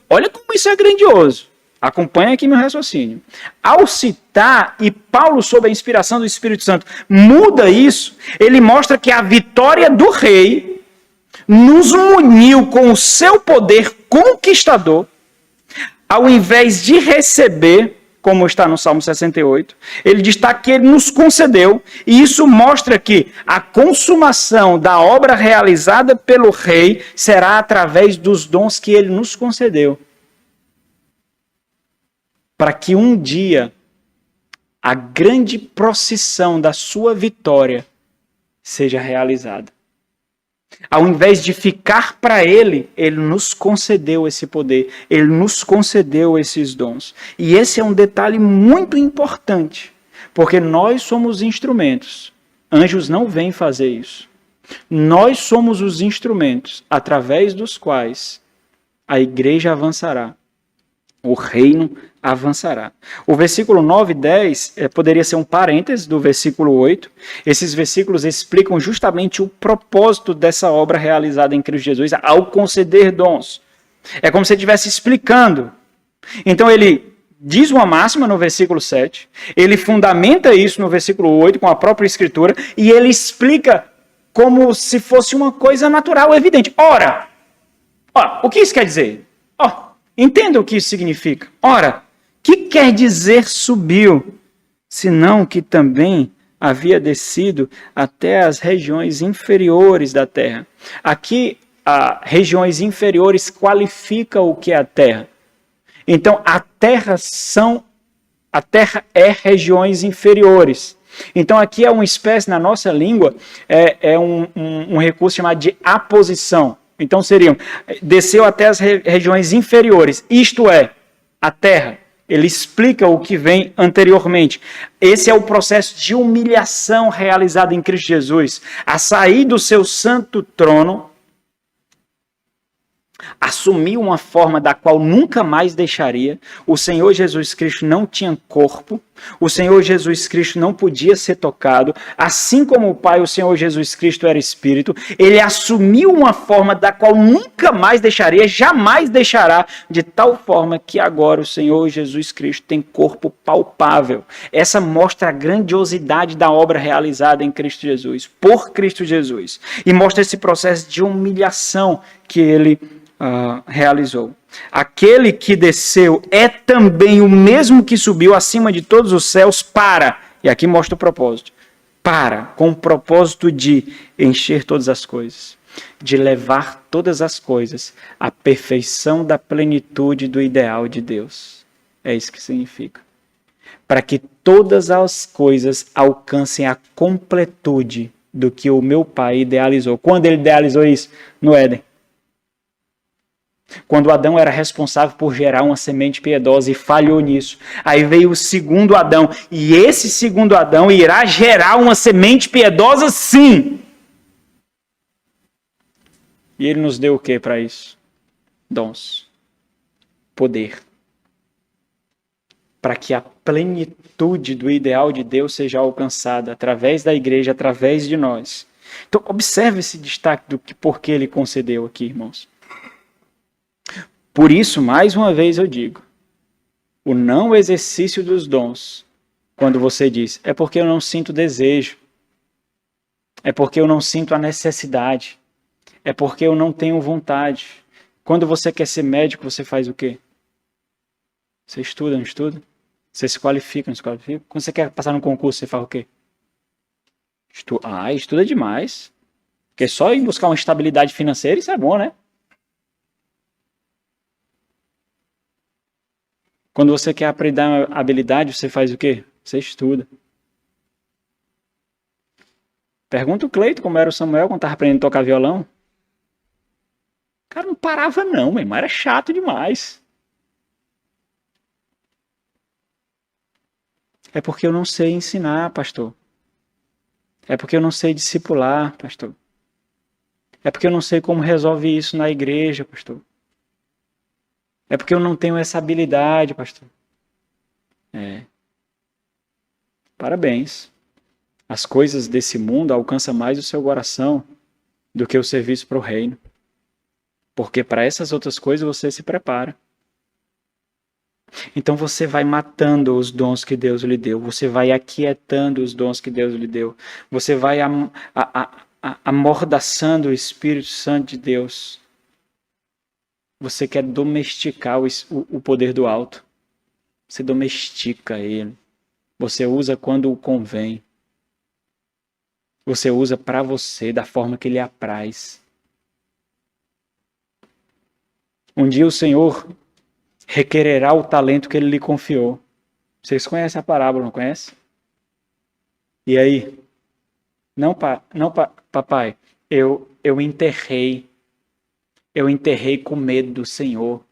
Olha como isso é grandioso. Acompanha aqui meu raciocínio. Ao citar, e Paulo, sob a inspiração do Espírito Santo, muda isso, ele mostra que a vitória do rei nos muniu com o seu poder conquistador, ao invés de receber, como está no Salmo 68, ele destaca que ele nos concedeu, e isso mostra que a consumação da obra realizada pelo rei será através dos dons que ele nos concedeu. Para que um dia a grande procissão da sua vitória seja realizada. Ao invés de ficar para ele, ele nos concedeu esse poder, ele nos concedeu esses dons. E esse é um detalhe muito importante, porque nós somos instrumentos. Anjos não vêm fazer isso. Nós somos os instrumentos através dos quais a igreja avançará. O reino avançará. O versículo 9 e 10 poderia ser um parêntese do versículo 8. Esses versículos explicam justamente o propósito dessa obra realizada em Cristo Jesus ao conceder dons. É como se ele estivesse explicando. Então ele diz uma máxima no versículo 7, ele fundamenta isso no versículo 8 com a própria escritura e ele explica como se fosse uma coisa natural, evidente. Ora, o que isso quer dizer? Entenda o que isso significa. Ora, que quer dizer subiu, senão que também havia descido até as regiões inferiores da terra. Aqui, regiões inferiores qualifica o que é a terra. Então, a terra é regiões inferiores. Então, aqui é uma espécie, na nossa língua, um recurso chamado de aposição. Então seriam, desceu até as regiões inferiores, isto é, a terra. Ele explica o que vem anteriormente. Esse é o processo de humilhação realizado em Cristo Jesus. A sair do seu santo trono, assumiu uma forma da qual nunca mais deixaria. O Senhor Jesus Cristo não tinha corpo. O Senhor Jesus Cristo não podia ser tocado. Assim como o Pai, o Senhor Jesus Cristo era Espírito. Ele assumiu uma forma da qual nunca mais deixaria, jamais deixará, de tal forma que agora o Senhor Jesus Cristo tem corpo palpável. Essa mostra a grandiosidade da obra realizada em Cristo Jesus, por Cristo Jesus. E mostra esse processo de humilhação que ele realizou. Aquele que desceu é também o mesmo que subiu acima de todos os céus e aqui mostra o propósito, com o propósito de encher todas as coisas, de levar todas as coisas à perfeição da plenitude do ideal de Deus. É isso que significa. Para que todas as coisas alcancem a completude do que o meu Pai idealizou. Quando ele idealizou isso? No Éden. Quando Adão era responsável por gerar uma semente piedosa e falhou nisso. Aí veio o segundo Adão. E esse segundo Adão irá gerar uma semente piedosa sim. E ele nos deu o que para isso? Dons. Poder. Para que a plenitude do ideal de Deus seja alcançada através da igreja, através de nós. Então, observe esse destaque do que por que ele concedeu aqui, irmãos. Por isso, mais uma vez eu digo, o não exercício dos dons, quando você diz, é porque eu não sinto desejo, é porque eu não sinto a necessidade, é porque eu não tenho vontade. Quando você quer ser médico, você faz o quê? Você estuda, não estuda? Você se qualifica, não se qualifica? Quando você quer passar num concurso, você faz o quê? Estuda demais. Porque só ir buscar uma estabilidade financeira, isso é bom, né? Quando você quer aprender uma habilidade, você faz o quê? Você estuda. Pergunta o Cleito como era o Samuel quando estava aprendendo a tocar violão. O cara não parava não, meu irmão. Era chato demais. É porque eu não sei ensinar, pastor. É porque eu não sei discipular, pastor. É porque eu não sei como resolve isso na igreja, pastor. É porque eu não tenho essa habilidade, pastor. Parabéns. As coisas desse mundo alcançam mais o seu coração do que o serviço para o reino. Porque para essas outras coisas você se prepara. Então você vai matando os dons que Deus lhe deu. Você vai aquietando os dons que Deus lhe deu. Você vai amordaçando o Espírito Santo de Deus. Você quer domesticar o poder do alto. Você domestica ele. Você usa quando convém. Você usa para você, da forma que lhe apraz. Um dia o Senhor requererá o talento que ele lhe confiou. Vocês conhecem a parábola, não conhecem? E aí? Não, papai, eu enterrei. Eu enterrei com medo do Senhor,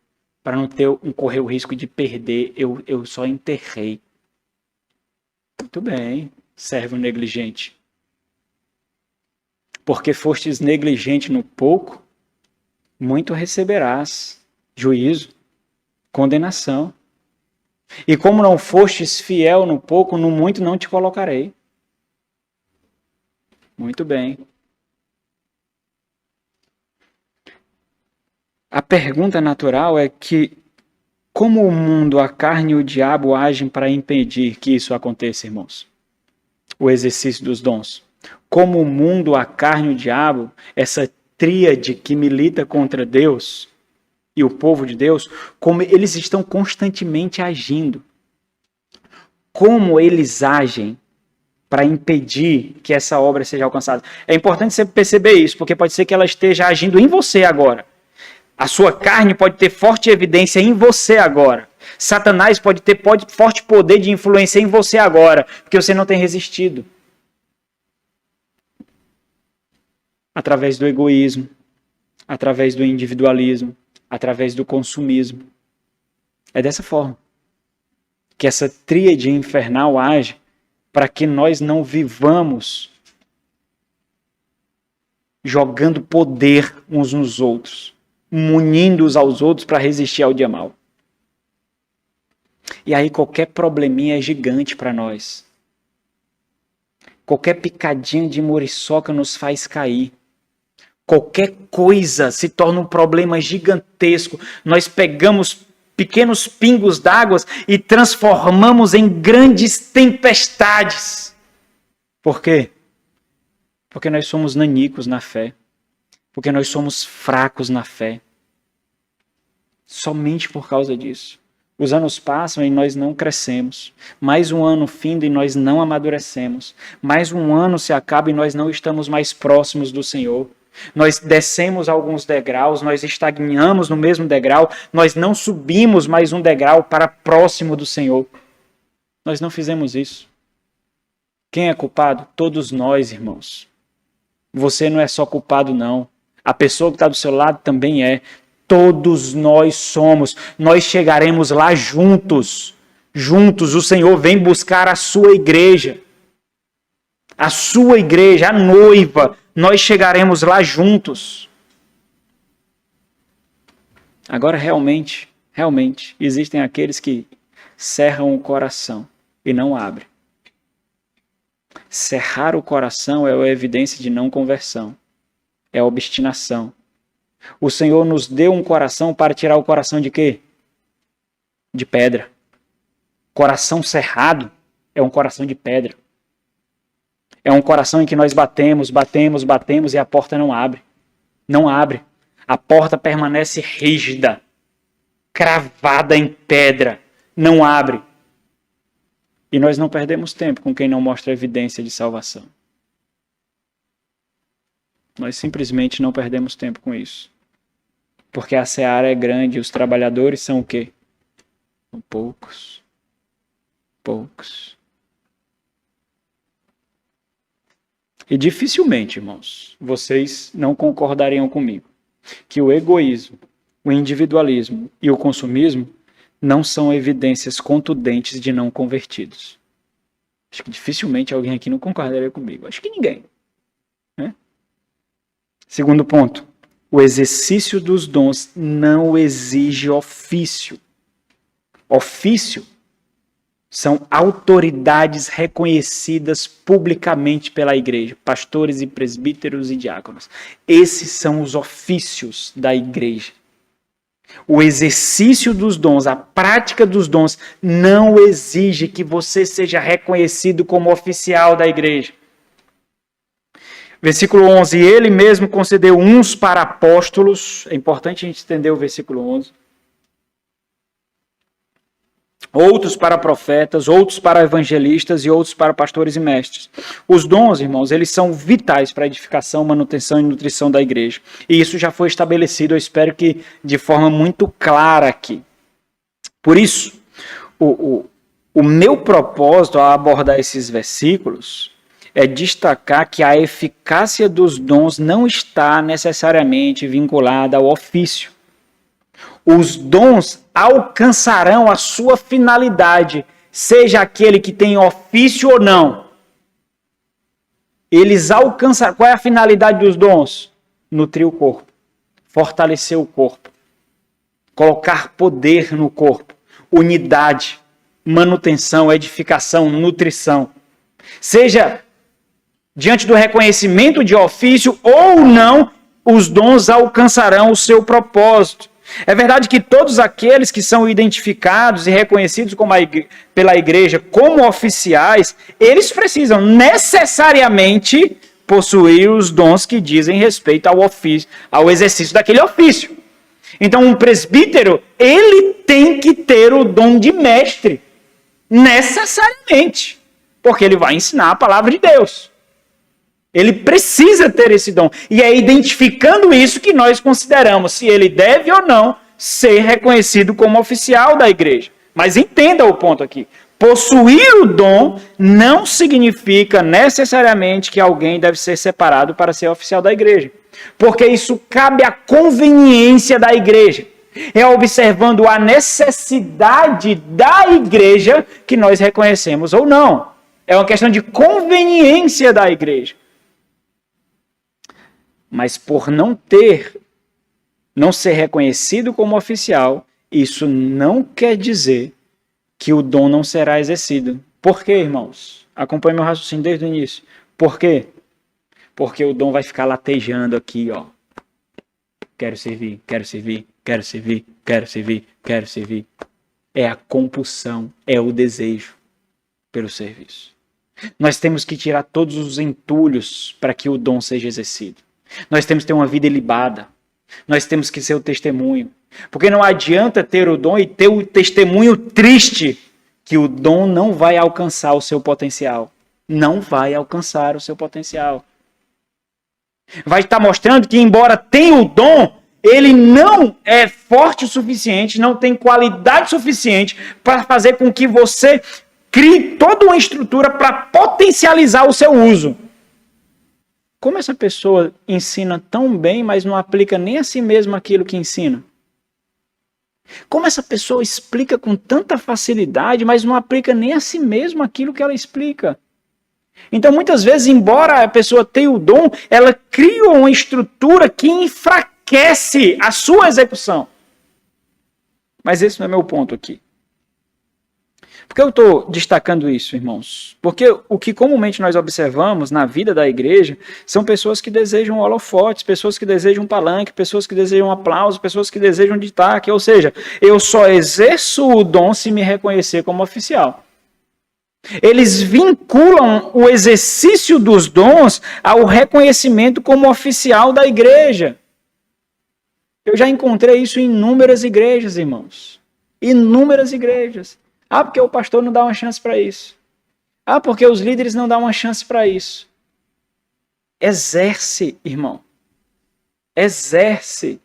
para não correr o risco de perder. Eu só enterrei. Muito bem, servo negligente. Porque fostes negligente no pouco, muito receberás juízo, condenação. E como não fostes fiel no pouco, no muito não te colocarei. Muito bem. A pergunta natural é que como o mundo, a carne e o diabo agem para impedir que isso aconteça, irmãos? O exercício dos dons. Como o mundo, a carne e o diabo, essa tríade que milita contra Deus e o povo de Deus, como eles estão constantemente agindo. Como eles agem para impedir que essa obra seja alcançada. É importante você perceber isso, porque pode ser que ela esteja agindo em você agora. A sua carne pode ter forte evidência em você agora. Satanás pode ter forte poder de influência em você agora, porque você não tem resistido. Através do egoísmo, através do individualismo, através do consumismo. É dessa forma que essa tríade infernal age para que nós não vivamos jogando poder uns nos outros, munindo-os aos outros para resistir ao dia mau. E aí qualquer probleminha é gigante para nós. Qualquer picadinho de muriçoca nos faz cair. Qualquer coisa se torna um problema gigantesco. Nós pegamos pequenos pingos d'água e transformamos em grandes tempestades. Por quê? Porque nós somos nanicos na fé. Porque nós somos fracos na fé. Somente por causa disso. Os anos passam e nós não crescemos. Mais um ano finda e nós não amadurecemos. Mais um ano se acaba e nós não estamos mais próximos do Senhor. Nós descemos alguns degraus, nós estagnamos no mesmo degrau, nós não subimos mais um degrau para próximo do Senhor. Nós não fizemos isso. Quem é culpado? Todos nós, irmãos. Você não é só culpado, não. A pessoa que está do seu lado também é. Todos nós somos. Nós chegaremos lá juntos. Juntos, o Senhor vem buscar a sua igreja. A sua igreja, a noiva. Nós chegaremos lá juntos. Agora, realmente, existem aqueles que cerram o coração e não abrem. Cerrar o coração é a evidência de não conversão. É obstinação. O Senhor nos deu um coração para tirar o coração de quê? De pedra. Coração cerrado é um coração de pedra. É um coração em que nós batemos e a porta não abre. Não abre. A porta permanece rígida, cravada em pedra. Não abre. E nós não perdemos tempo com quem não mostra evidência de salvação. Nós simplesmente não perdemos tempo com isso. Porque a seara é grande e os trabalhadores são o quê? São poucos. Poucos. E dificilmente, irmãos, vocês não concordariam comigo que o egoísmo, o individualismo e o consumismo não são evidências contundentes de não convertidos. Acho que dificilmente alguém aqui não concordaria comigo. Acho que ninguém. Né? Segundo ponto, o exercício dos dons não exige ofício. Ofício são autoridades reconhecidas publicamente pela igreja, pastores e presbíteros e diáconos. Esses são os ofícios da igreja. O exercício dos dons, a prática dos dons, não exige que você seja reconhecido como oficial da igreja. Versículo 11, ele mesmo concedeu uns para apóstolos, é importante a gente entender o versículo 11, outros para profetas, outros para evangelistas e outros para pastores e mestres. Os dons, irmãos, eles são vitais para a edificação, manutenção e nutrição da igreja. E isso já foi estabelecido, eu espero que de forma muito clara aqui. Por isso, o meu propósito ao abordar esses versículos é destacar que a eficácia dos dons não está necessariamente vinculada ao ofício. Os dons alcançarão a sua finalidade, seja aquele que tem ofício ou não. Eles alcançarão. Qual é a finalidade dos dons? Nutrir o corpo, fortalecer o corpo, colocar poder no corpo, unidade, manutenção, edificação, nutrição. Seja diante do reconhecimento de ofício ou não, os dons alcançarão o seu propósito. É verdade que todos aqueles que são identificados e reconhecidos pela igreja como oficiais, eles precisam necessariamente possuir os dons que dizem respeito ao ofício, ao exercício daquele ofício. Então, um presbítero, ele tem que ter o dom de mestre, necessariamente, porque ele vai ensinar a palavra de Deus. Ele precisa ter esse dom. E é identificando isso que nós consideramos se ele deve ou não ser reconhecido como oficial da igreja. Mas entenda o ponto aqui. Possuir o dom não significa necessariamente que alguém deve ser separado para ser oficial da igreja. Porque isso cabe à conveniência da igreja. É observando a necessidade da igreja que nós reconhecemos ou não. É uma questão de conveniência da igreja. Mas por não ser reconhecido como oficial, isso não quer dizer que o dom não será exercido. Por quê, irmãos? Acompanhe meu raciocínio desde o início. Por quê? Porque o dom vai ficar latejando aqui, ó. Quero servir, quero servir, quero servir, quero servir, quero servir. É a compulsão, é o desejo pelo serviço. Nós temos que tirar todos os entulhos para que o dom seja exercido. Nós temos que ter uma vida ilibada. Nós temos que ser o testemunho. Porque não adianta ter o dom e ter o testemunho triste que o dom não vai alcançar o seu potencial. Não vai alcançar o seu potencial. Vai estar mostrando que, embora tenha o dom, ele não é forte o suficiente, não tem qualidade suficiente para fazer com que você crie toda uma estrutura para potencializar o seu uso. Como essa pessoa ensina tão bem, mas não aplica nem a si mesma aquilo que ensina? Como essa pessoa explica com tanta facilidade, mas não aplica nem a si mesma aquilo que ela explica? Então, muitas vezes, embora a pessoa tenha o dom, ela cria uma estrutura que enfraquece a sua execução. Mas esse não é meu ponto aqui. Por que eu estou destacando isso, irmãos? Porque o que comumente nós observamos na vida da igreja são pessoas que desejam holofotes, pessoas que desejam palanque, pessoas que desejam aplauso, pessoas que desejam destaque. Ou seja, eu só exerço o dom se me reconhecer como oficial. Eles vinculam o exercício dos dons ao reconhecimento como oficial da igreja. Eu já encontrei isso em inúmeras igrejas, irmãos. Inúmeras igrejas. Ah, porque o pastor não dá uma chance para isso. Ah, porque os líderes não dão uma chance para isso. Exerce, irmão. Exerce.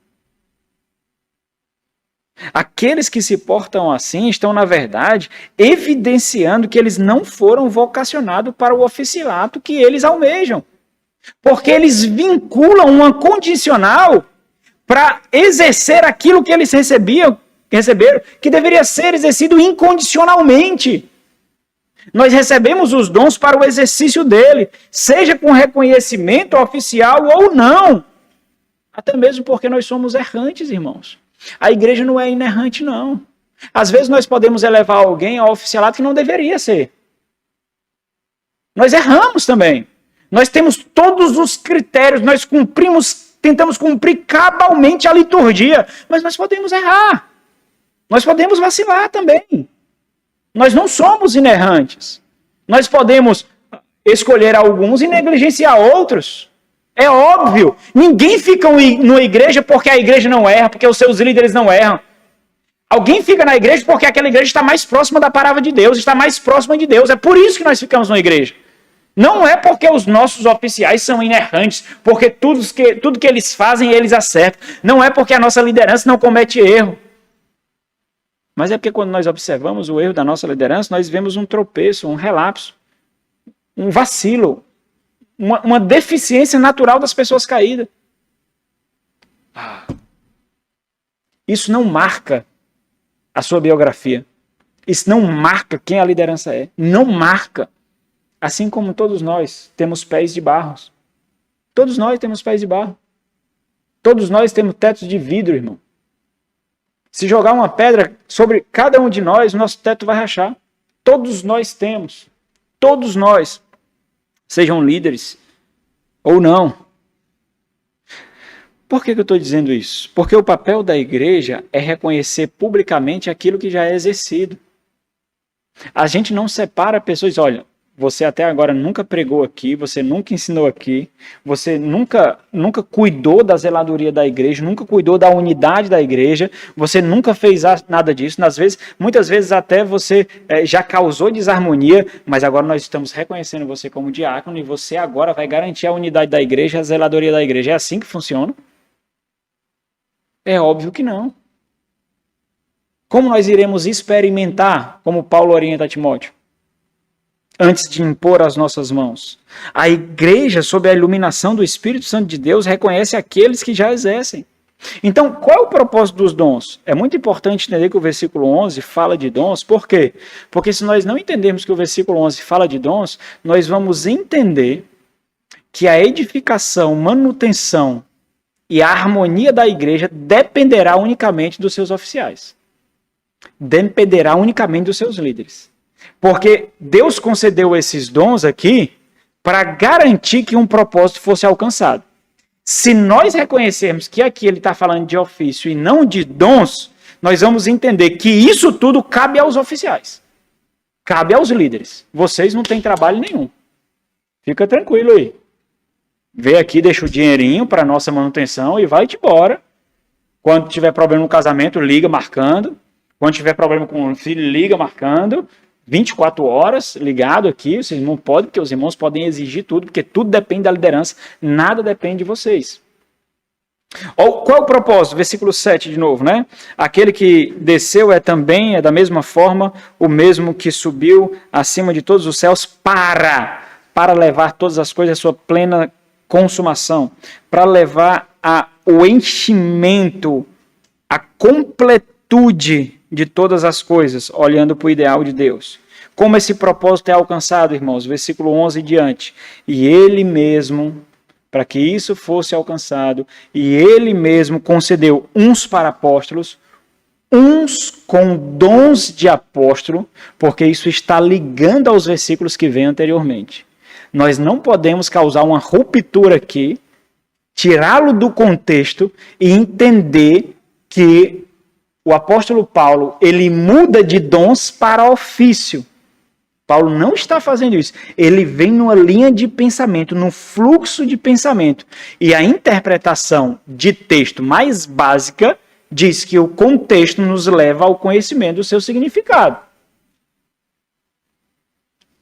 Aqueles que se portam assim estão, na verdade, evidenciando que eles não foram vocacionados para o oficialato que eles almejam. Porque eles vinculam uma condicional para exercer aquilo que eles receberam, que deveria ser exercido incondicionalmente. Nós recebemos os dons para o exercício dele, seja com reconhecimento oficial ou não. Até mesmo porque nós somos errantes, irmãos. A igreja não é inerrante, não. Às vezes nós podemos elevar alguém ao oficialato que não deveria ser. Nós erramos também. Nós temos todos os critérios, nós tentamos cumprir cabalmente a liturgia, mas nós podemos errar. Nós podemos vacilar também. Nós não somos inerrantes. Nós podemos escolher alguns e negligenciar outros. É óbvio. Ninguém fica numa igreja porque a igreja não erra, porque os seus líderes não erram. Alguém fica na igreja porque aquela igreja está mais próxima da palavra de Deus, está mais próxima de Deus. É por isso que nós ficamos na igreja. Não é porque os nossos oficiais são inerrantes, porque tudo que eles fazem, eles acertam. Não é porque a nossa liderança não comete erro. Mas é porque quando nós observamos o erro da nossa liderança, nós vemos um tropeço, um relapso, um vacilo, uma deficiência natural das pessoas caídas. Isso não marca a sua biografia. Isso não marca quem a liderança é. Não marca. Assim como todos nós temos pés de barro. Todos nós temos pés de barro. Todos nós temos tetos de vidro, irmão. Se jogar uma pedra sobre cada um de nós, o nosso teto vai rachar. Todos nós temos. Todos nós. Sejam líderes ou não. Por que eu estou dizendo isso? Porque o papel da igreja é reconhecer publicamente aquilo que já é exercido. A gente não separa pessoas, olha, você até agora nunca pregou aqui, você nunca ensinou aqui, você nunca cuidou da zeladoria da igreja, nunca cuidou da unidade da igreja, você nunca fez nada disso. Muitas vezes até você já causou desarmonia, mas agora nós estamos reconhecendo você como diácono e você agora vai garantir a unidade da igreja, a zeladoria da igreja. É assim que funciona? É óbvio que não. Como nós iremos experimentar, como Paulo orienta a Timóteo? Antes de impor as nossas mãos. A igreja, sob a iluminação do Espírito Santo de Deus, reconhece aqueles que já exercem. Então, qual é o propósito dos dons? É muito importante entender que o versículo 11 fala de dons. Por quê? Porque se nós não entendermos que o versículo 11 fala de dons, nós vamos entender que a edificação, manutenção e a harmonia da igreja dependerá unicamente dos seus oficiais. Dependerá unicamente dos seus líderes. Porque Deus concedeu esses dons aqui para garantir que um propósito fosse alcançado. Se nós reconhecermos que aqui ele está falando de ofício e não de dons, nós vamos entender que isso tudo cabe aos oficiais. Cabe aos líderes. Vocês não têm trabalho nenhum. Fica tranquilo aí. Vê aqui, deixa o dinheirinho para nossa manutenção e vai-te embora. Quando tiver problema no casamento, liga marcando. Quando tiver problema com o filho, liga marcando. 24 horas ligado aqui, vocês não podem, porque os irmãos podem exigir tudo, porque tudo depende da liderança, nada depende de vocês. Qual é o propósito? Versículo 7 de novo, né? Aquele que desceu é da mesma forma, o mesmo que subiu acima de todos os céus para levar todas as coisas à sua plena consumação, para levar o enchimento, a completude de todas as coisas, olhando para o ideal de Deus. Como esse propósito é alcançado, irmãos? Versículo 11 e diante. E ele mesmo, para que isso fosse alcançado, e ele mesmo concedeu uns para apóstolos, uns com dons de apóstolo, porque isso está ligando aos versículos que vêm anteriormente. Nós não podemos causar uma ruptura aqui, tirá-lo do contexto e entender que o apóstolo Paulo, ele muda de dons para ofício. Paulo não está fazendo isso. Ele vem numa linha de pensamento, num fluxo de pensamento. E a interpretação de texto mais básica diz que o contexto nos leva ao conhecimento do seu significado.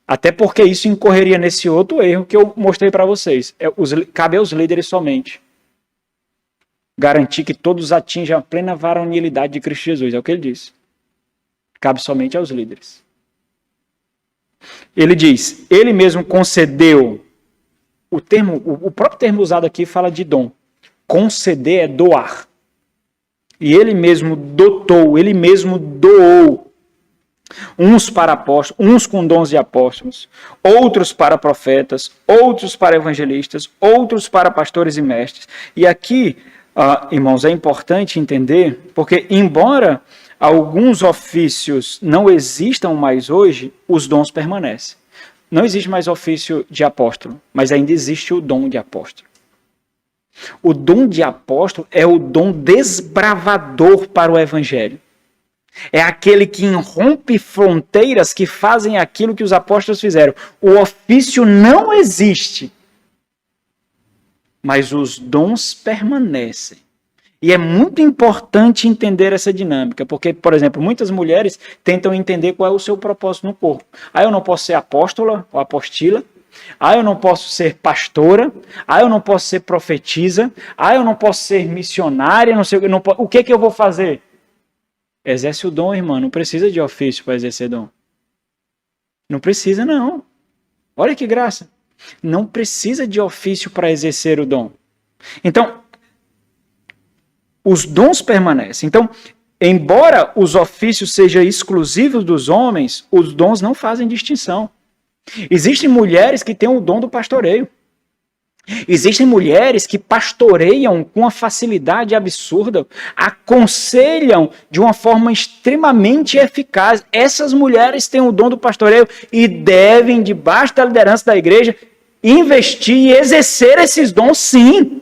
Até porque isso incorreria nesse outro erro que eu mostrei para vocês. Cabe aos líderes somente garantir que todos atinjam a plena varonilidade de Cristo Jesus. É o que ele diz. Cabe somente aos líderes. Ele diz, ele mesmo concedeu, o próprio termo usado aqui fala de dom. Conceder é doar. E ele mesmo dotou, ele mesmo doou. Uns para apóstolos, uns com dons de apóstolos, outros para profetas, outros para evangelistas, outros para pastores e mestres. E aqui, irmãos, é importante entender, porque embora alguns ofícios não existam mais hoje, os dons permanecem. Não existe mais ofício de apóstolo, mas ainda existe o dom de apóstolo. O dom de apóstolo é o dom desbravador para o evangelho. É aquele que irrompe fronteiras, que fazem aquilo que os apóstolos fizeram. O ofício não existe, mas os dons permanecem. E é muito importante entender essa dinâmica, porque, por exemplo, muitas mulheres tentam entender qual é o seu propósito no corpo. Eu não posso ser apóstola ou apostila. Eu não posso ser pastora. Eu não posso ser profetisa. Eu não posso ser missionária. Não sei, o que eu vou fazer? Exerce o dom, irmã. Não precisa de ofício para exercer dom. Não precisa, não. Olha que graça. Não precisa de ofício para exercer o dom. Então, os dons permanecem. Então, embora os ofícios sejam exclusivos dos homens, os dons não fazem distinção. Existem mulheres que têm o dom do pastoreio. Existem mulheres que pastoreiam com uma facilidade absurda, aconselham de uma forma extremamente eficaz. Essas mulheres têm o dom do pastoreio e devem, debaixo da liderança da igreja, investir e exercer esses dons, sim.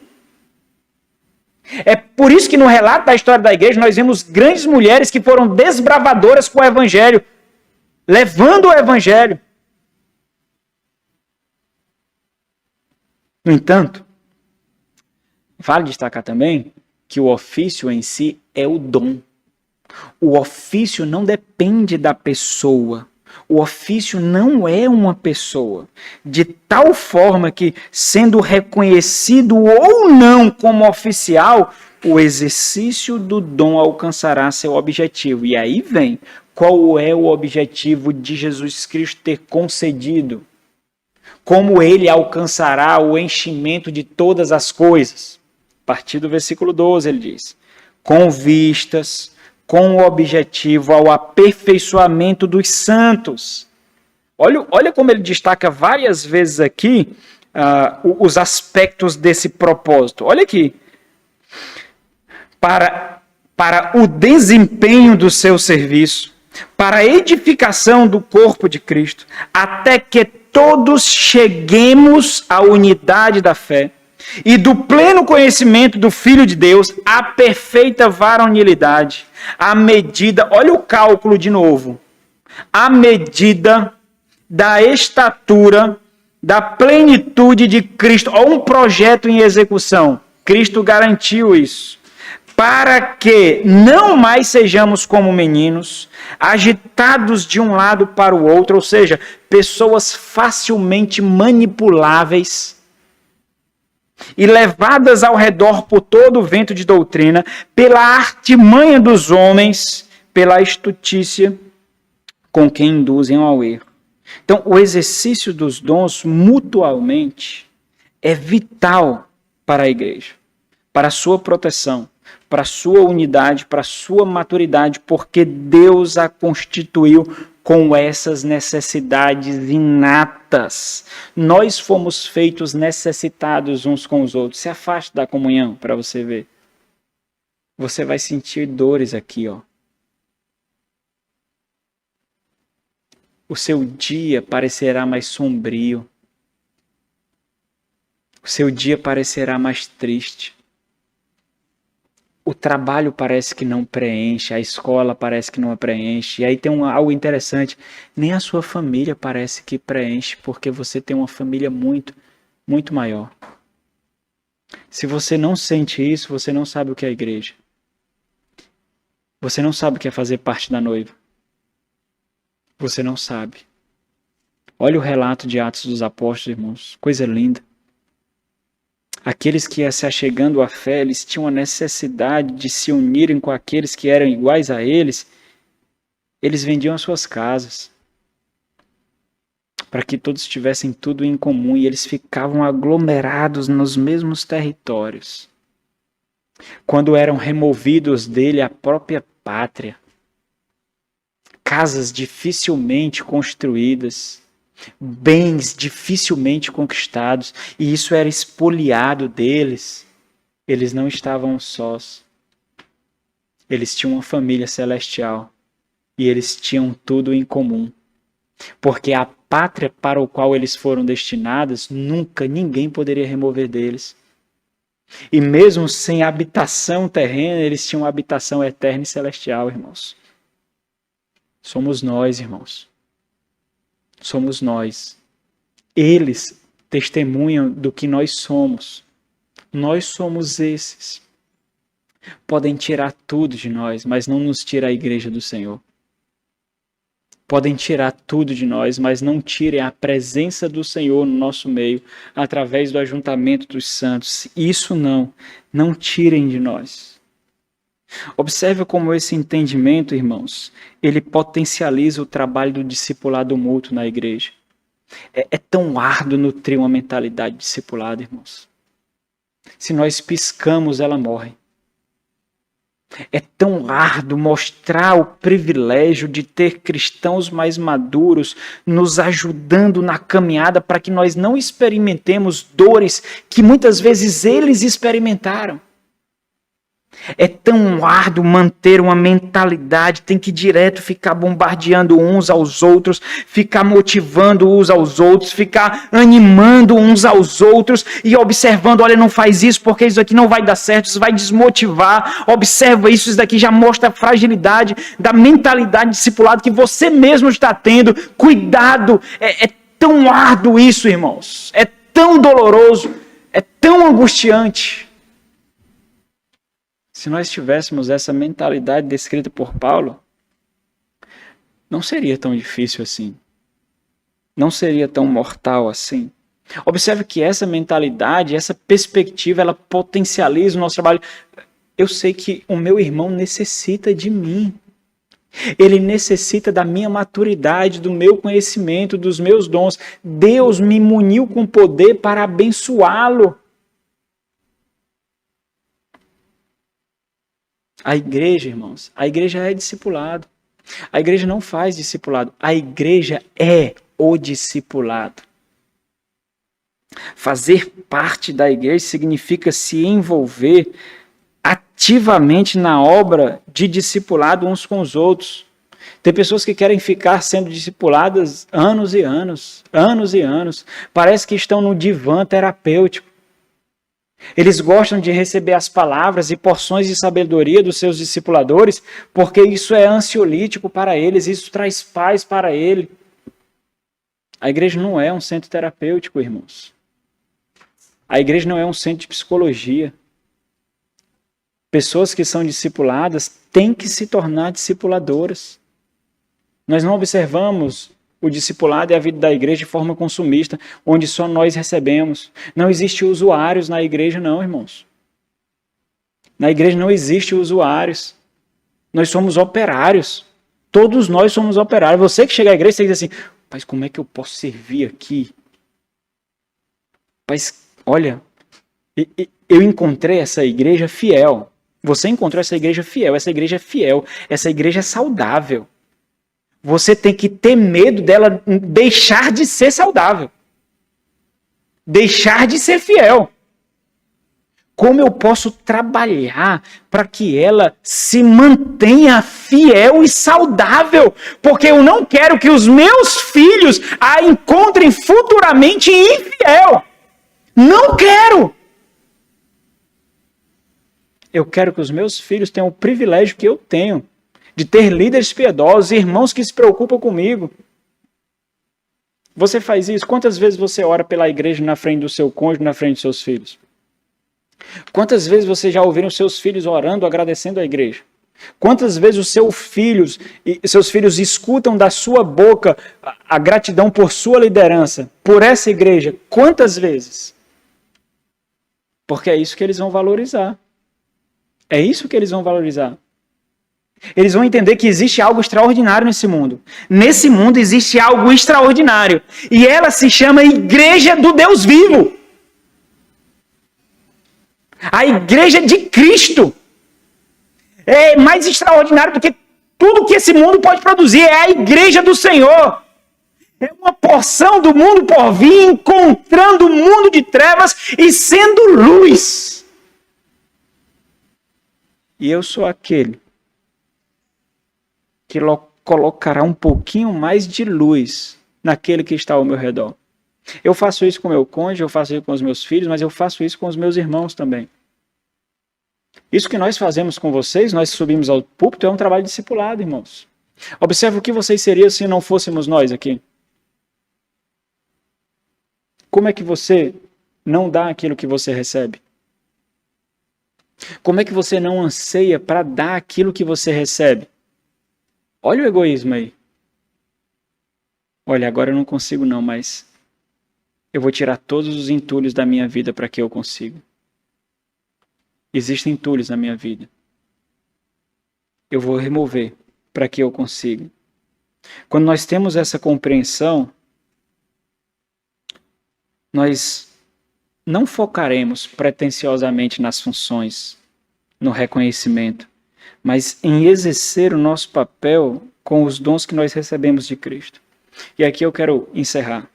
É por isso que no relato da história da igreja nós vemos grandes mulheres que foram desbravadoras com o evangelho, levando o evangelho. No entanto, vale destacar também que o ofício em si é o dom. O ofício não depende da pessoa. O ofício não é uma pessoa. De tal forma que, sendo reconhecido ou não como oficial, o exercício do dom alcançará seu objetivo. E aí vem, qual é o objetivo de Jesus Cristo ter concedido? Como ele alcançará o enchimento de todas as coisas? A partir do versículo 12 ele diz, com vistas, com o objetivo ao aperfeiçoamento dos santos. Olha como ele destaca várias vezes aqui os aspectos desse propósito. Olha aqui. Para o desempenho do seu serviço, para a edificação do corpo de Cristo, até que todos cheguemos à unidade da fé e do pleno conhecimento do Filho de Deus, à perfeita varonilidade, à medida, olha o cálculo de novo, à medida da estatura, da plenitude de Cristo. Olha um projeto em execução. Cristo garantiu isso. Para que não mais sejamos como meninos, agitados de um lado para o outro, ou seja, pessoas facilmente manipuláveis e levadas ao redor por todo o vento de doutrina, pela artimanha dos homens, pela astutícia com quem induzem ao erro. Então, o exercício dos dons mutualmente é vital para a igreja, para a sua proteção, para a sua unidade, para a sua maturidade, porque Deus a constituiu com essas necessidades inatas. Nós fomos feitos necessitados uns com os outros. Se afaste da comunhão para você ver. Você vai sentir dores aqui, ó. o seu dia parecerá mais sombrio. O seu dia parecerá mais triste. O trabalho parece que não preenche, a escola parece que não preenche. E aí tem algo interessante, nem a sua família parece que preenche, porque você tem uma família muito, muito maior. Se você não sente isso, você não sabe o que é a igreja. Você não sabe o que é fazer parte da noiva. Você não sabe. Olha o relato de Atos dos Apóstolos, irmãos. Coisa linda. Aqueles que iam se achegando à fé, eles tinham a necessidade de se unirem com aqueles que eram iguais a eles. Eles vendiam as suas casas para que todos tivessem tudo em comum e eles ficavam aglomerados nos mesmos territórios. Quando eram removidos dele a própria pátria, casas dificilmente construídas, bens dificilmente conquistados, e isso era espoliado deles. Eles não estavam sós. Eles tinham uma família celestial e eles tinham tudo em comum. Porque a pátria para o qual eles foram destinados, nunca ninguém poderia remover deles. E mesmo sem habitação terrena, eles tinham habitação eterna e celestial, irmãos. Somos nós, irmãos. Somos nós. Eles testemunham do que nós somos. Nós somos esses. Podem tirar tudo de nós, mas não nos tira a igreja do Senhor. Podem tirar tudo de nós, mas não tirem a presença do Senhor no nosso meio, através do ajuntamento dos santos. Isso não tirem de nós. Observe como esse entendimento, irmãos, ele potencializa o trabalho do discipulado mútuo na igreja. É tão árduo nutrir uma mentalidade discipulada, irmãos. Se nós piscamos, ela morre. É tão árduo mostrar o privilégio de ter cristãos mais maduros nos ajudando na caminhada para que nós não experimentemos dores que muitas vezes eles experimentaram. É tão árduo manter uma mentalidade, tem que direto ficar bombardeando uns aos outros, ficar motivando uns aos outros, ficar animando uns aos outros e observando, olha, não faz isso porque isso aqui não vai dar certo, isso vai desmotivar, observa isso daqui já mostra a fragilidade da mentalidade discipulada que você mesmo está tendo. Cuidado, é tão árduo isso, irmãos, é tão doloroso, é tão angustiante. Se nós tivéssemos essa mentalidade descrita por Paulo, não seria tão difícil assim. Não seria tão mortal assim. Observe que essa mentalidade, essa perspectiva, ela potencializa o nosso trabalho. Eu sei que o meu irmão necessita de mim. Ele necessita da minha maturidade, do meu conhecimento, dos meus dons. Deus me muniu com poder para abençoá-lo. A igreja, irmãos, a igreja é discipulado. A igreja não faz discipulado. A igreja é o discipulado. Fazer parte da igreja significa se envolver ativamente na obra de discipulado uns com os outros. Tem pessoas que querem ficar sendo discipuladas anos e anos, anos e anos. Parece que estão no divã terapêutico. Eles gostam de receber as palavras e porções de sabedoria dos seus discipuladores, porque isso é ansiolítico para eles, isso traz paz para ele. A igreja não é um centro terapêutico, irmãos. A igreja não é um centro de psicologia. Pessoas que são discipuladas têm que se tornar discipuladoras. Nós não observamos o discipulado e a vida da igreja de forma consumista, onde só nós recebemos. Não existe usuários na igreja, não, irmãos. Na igreja não existe usuários. Nós somos operários. Todos nós somos operários. Você que chega à igreja, você diz assim, mas como é que eu posso servir aqui? Mas, olha, eu encontrei essa igreja fiel. Você encontrou essa igreja fiel. Essa igreja é fiel. Essa igreja é saudável. Você tem que ter medo dela deixar de ser saudável. Deixar de ser fiel. Como eu posso trabalhar para que ela se mantenha fiel e saudável? Porque eu não quero que os meus filhos a encontrem futuramente infiel. Não quero! Eu quero que os meus filhos tenham o privilégio que eu tenho de ter líderes piedosos, irmãos que se preocupam comigo. Você faz isso? Quantas vezes você ora pela igreja na frente do seu cônjuge, na frente dos seus filhos? Quantas vezes você já ouviram seus filhos orando, agradecendo a igreja? Quantas vezes os seus filhos escutam da sua boca a gratidão por sua liderança, por essa igreja? Quantas vezes? Porque é isso que eles vão valorizar. É isso que eles vão valorizar. Eles vão entender que existe algo extraordinário nesse mundo. Nesse mundo existe algo extraordinário. E ela se chama Igreja do Deus Vivo. A Igreja de Cristo. É mais extraordinário do que tudo que esse mundo pode produzir. É a Igreja do Senhor. É uma porção do mundo por vir, encontrando o mundo de trevas e sendo luz. E eu sou aquele que colocará um pouquinho mais de luz naquele que está ao meu redor. Eu faço isso com meu cônjuge, eu faço isso com os meus filhos, mas eu faço isso com os meus irmãos também. Isso que nós fazemos com vocês, nós subimos ao púlpito, é um trabalho discipulado, irmãos. Observe o que vocês seriam se não fôssemos nós aqui. Como é que você não dá aquilo que você recebe? Como é que você não anseia para dar aquilo que você recebe? Olha o egoísmo aí. Olha, agora eu não consigo não, mas eu vou tirar todos os entulhos da minha vida para que eu consiga. Existem entulhos na minha vida. Eu vou remover para que eu consiga. Quando nós temos essa compreensão, nós não focaremos pretensiosamente nas funções, no reconhecimento, mas em exercer o nosso papel com os dons que nós recebemos de Cristo. E aqui eu quero encerrar.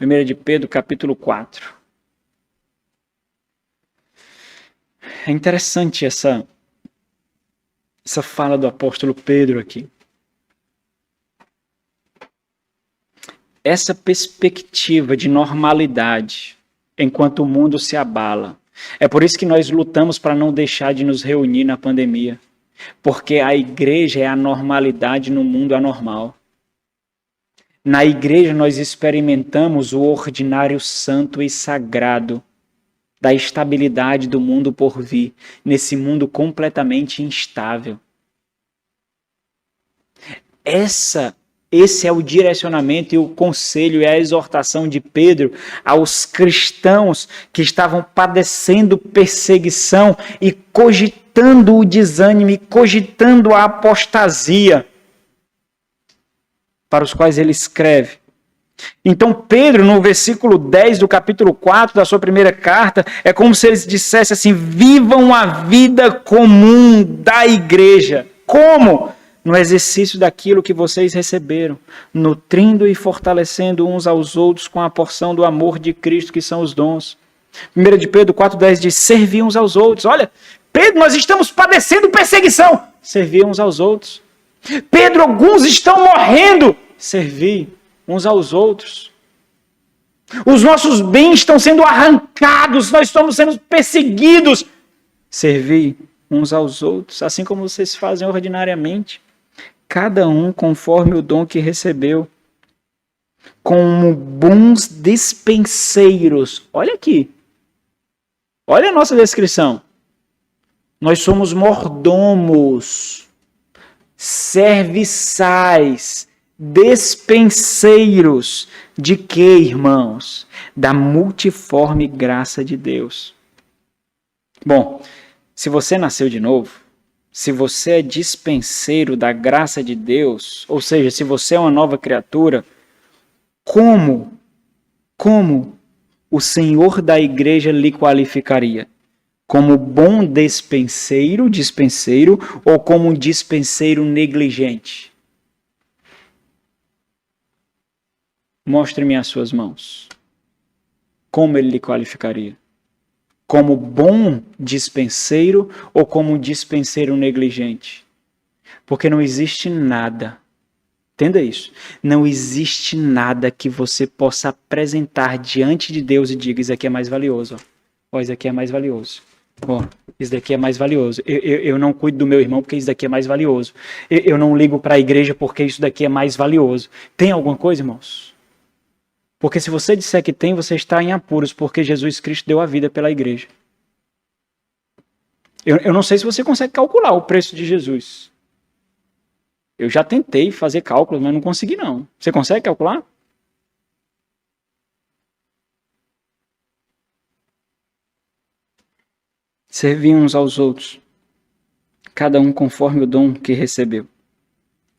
1 de Pedro, capítulo 4. É interessante essa fala do apóstolo Pedro aqui. Essa perspectiva de normalidade enquanto o mundo se abala. É por isso que nós lutamos para não deixar de nos reunir na pandemia. Porque a igreja é a normalidade no mundo anormal. Na igreja nós experimentamos o ordinário santo e sagrado da estabilidade do mundo por vir, nesse mundo completamente instável. Esse é o direcionamento e o conselho e a exortação de Pedro aos cristãos que estavam padecendo perseguição e cogitando o desânimo e cogitando a apostasia, para os quais ele escreve. Então Pedro, no versículo 10 do capítulo 4 da sua primeira carta, é como se ele dissesse assim: vivam a vida comum da igreja. Como? No exercício daquilo que vocês receberam, nutrindo e fortalecendo uns aos outros com a porção do amor de Cristo, que são os dons. 1 de Pedro 4,10 diz: servir uns aos outros. Olha, Pedro, nós estamos padecendo perseguição. Servir uns aos outros. Pedro, alguns estão morrendo. Servir uns aos outros. Os nossos bens estão sendo arrancados, nós estamos sendo perseguidos. Servir uns aos outros, assim como vocês fazem ordinariamente. Cada um conforme o dom que recebeu, como bons dispenseiros. Olha aqui. Olha a nossa descrição. Nós somos mordomos, serviçais, despenseiros de quê, irmãos? Da multiforme graça de Deus. Bom, se você nasceu de novo, se você é dispenseiro da graça de Deus, ou seja, se você é uma nova criatura, como o Senhor da igreja lhe qualificaria? Como bom dispenseiro ou como um dispenseiro negligente? Mostre-me as suas mãos. Como ele lhe qualificaria? como bom dispenseiro ou como um dispenseiro negligente? Porque não existe nada, entenda isso, não existe nada que você possa apresentar diante de Deus e diga, isso aqui é mais valioso, ó, isso aqui é mais valioso. Ó, isso daqui é mais valioso. Eu não cuido do meu irmão porque isso daqui é mais valioso. Eu não ligo para a igreja porque isso daqui é mais valioso. Tem alguma coisa, irmãos? Porque se você disser que tem, você está em apuros, porque Jesus Cristo deu a vida pela igreja. Eu não sei se você consegue calcular o preço de Jesus. Eu já tentei fazer cálculos, mas não consegui não. Você consegue calcular? Servir uns aos outros, cada um conforme o dom que recebeu,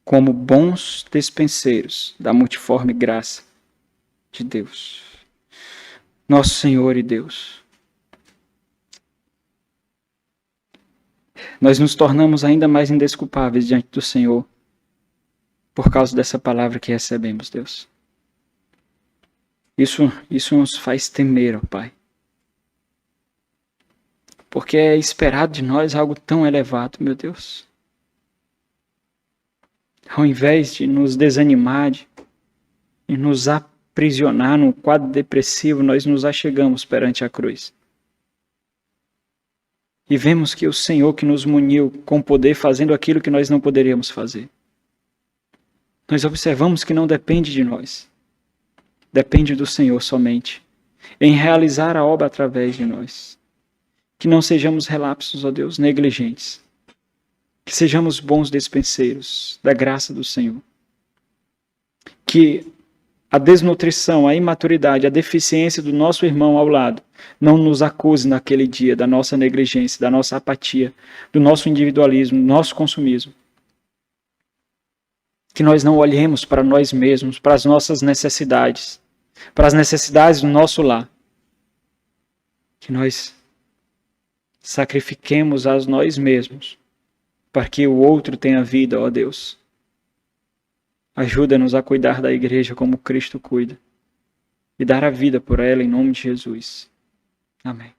como bons despenseiros da multiforme graça de Deus. Nosso Senhor e Deus. Nós nos tornamos ainda mais indesculpáveis diante do Senhor por causa dessa palavra que recebemos, Deus. Isso nos faz temer, ó Pai. Porque é esperado de nós algo tão elevado, meu Deus. Ao invés de nos desanimar, de nos aprisionar num quadro depressivo, nós nos achegamos perante a cruz. E vemos que o Senhor que nos muniu com poder fazendo aquilo que nós não poderíamos fazer. Nós observamos que não depende de nós. Depende do Senhor somente. Em realizar a obra através de nós. Que não sejamos relapsos, ó Deus, negligentes. Que sejamos bons despenseiros da graça do Senhor. Que a desnutrição, a imaturidade, a deficiência do nosso irmão ao lado não nos acuse naquele dia da nossa negligência, da nossa apatia, do nosso individualismo, do nosso consumismo. Que nós não olhemos para nós mesmos, para as nossas necessidades, para as necessidades do nosso lar. Que nós sacrifiquemos a nós mesmos para que o outro tenha vida, ó Deus. Ajuda-nos a cuidar da igreja como Cristo cuida e dar a vida por ela em nome de Jesus. Amém.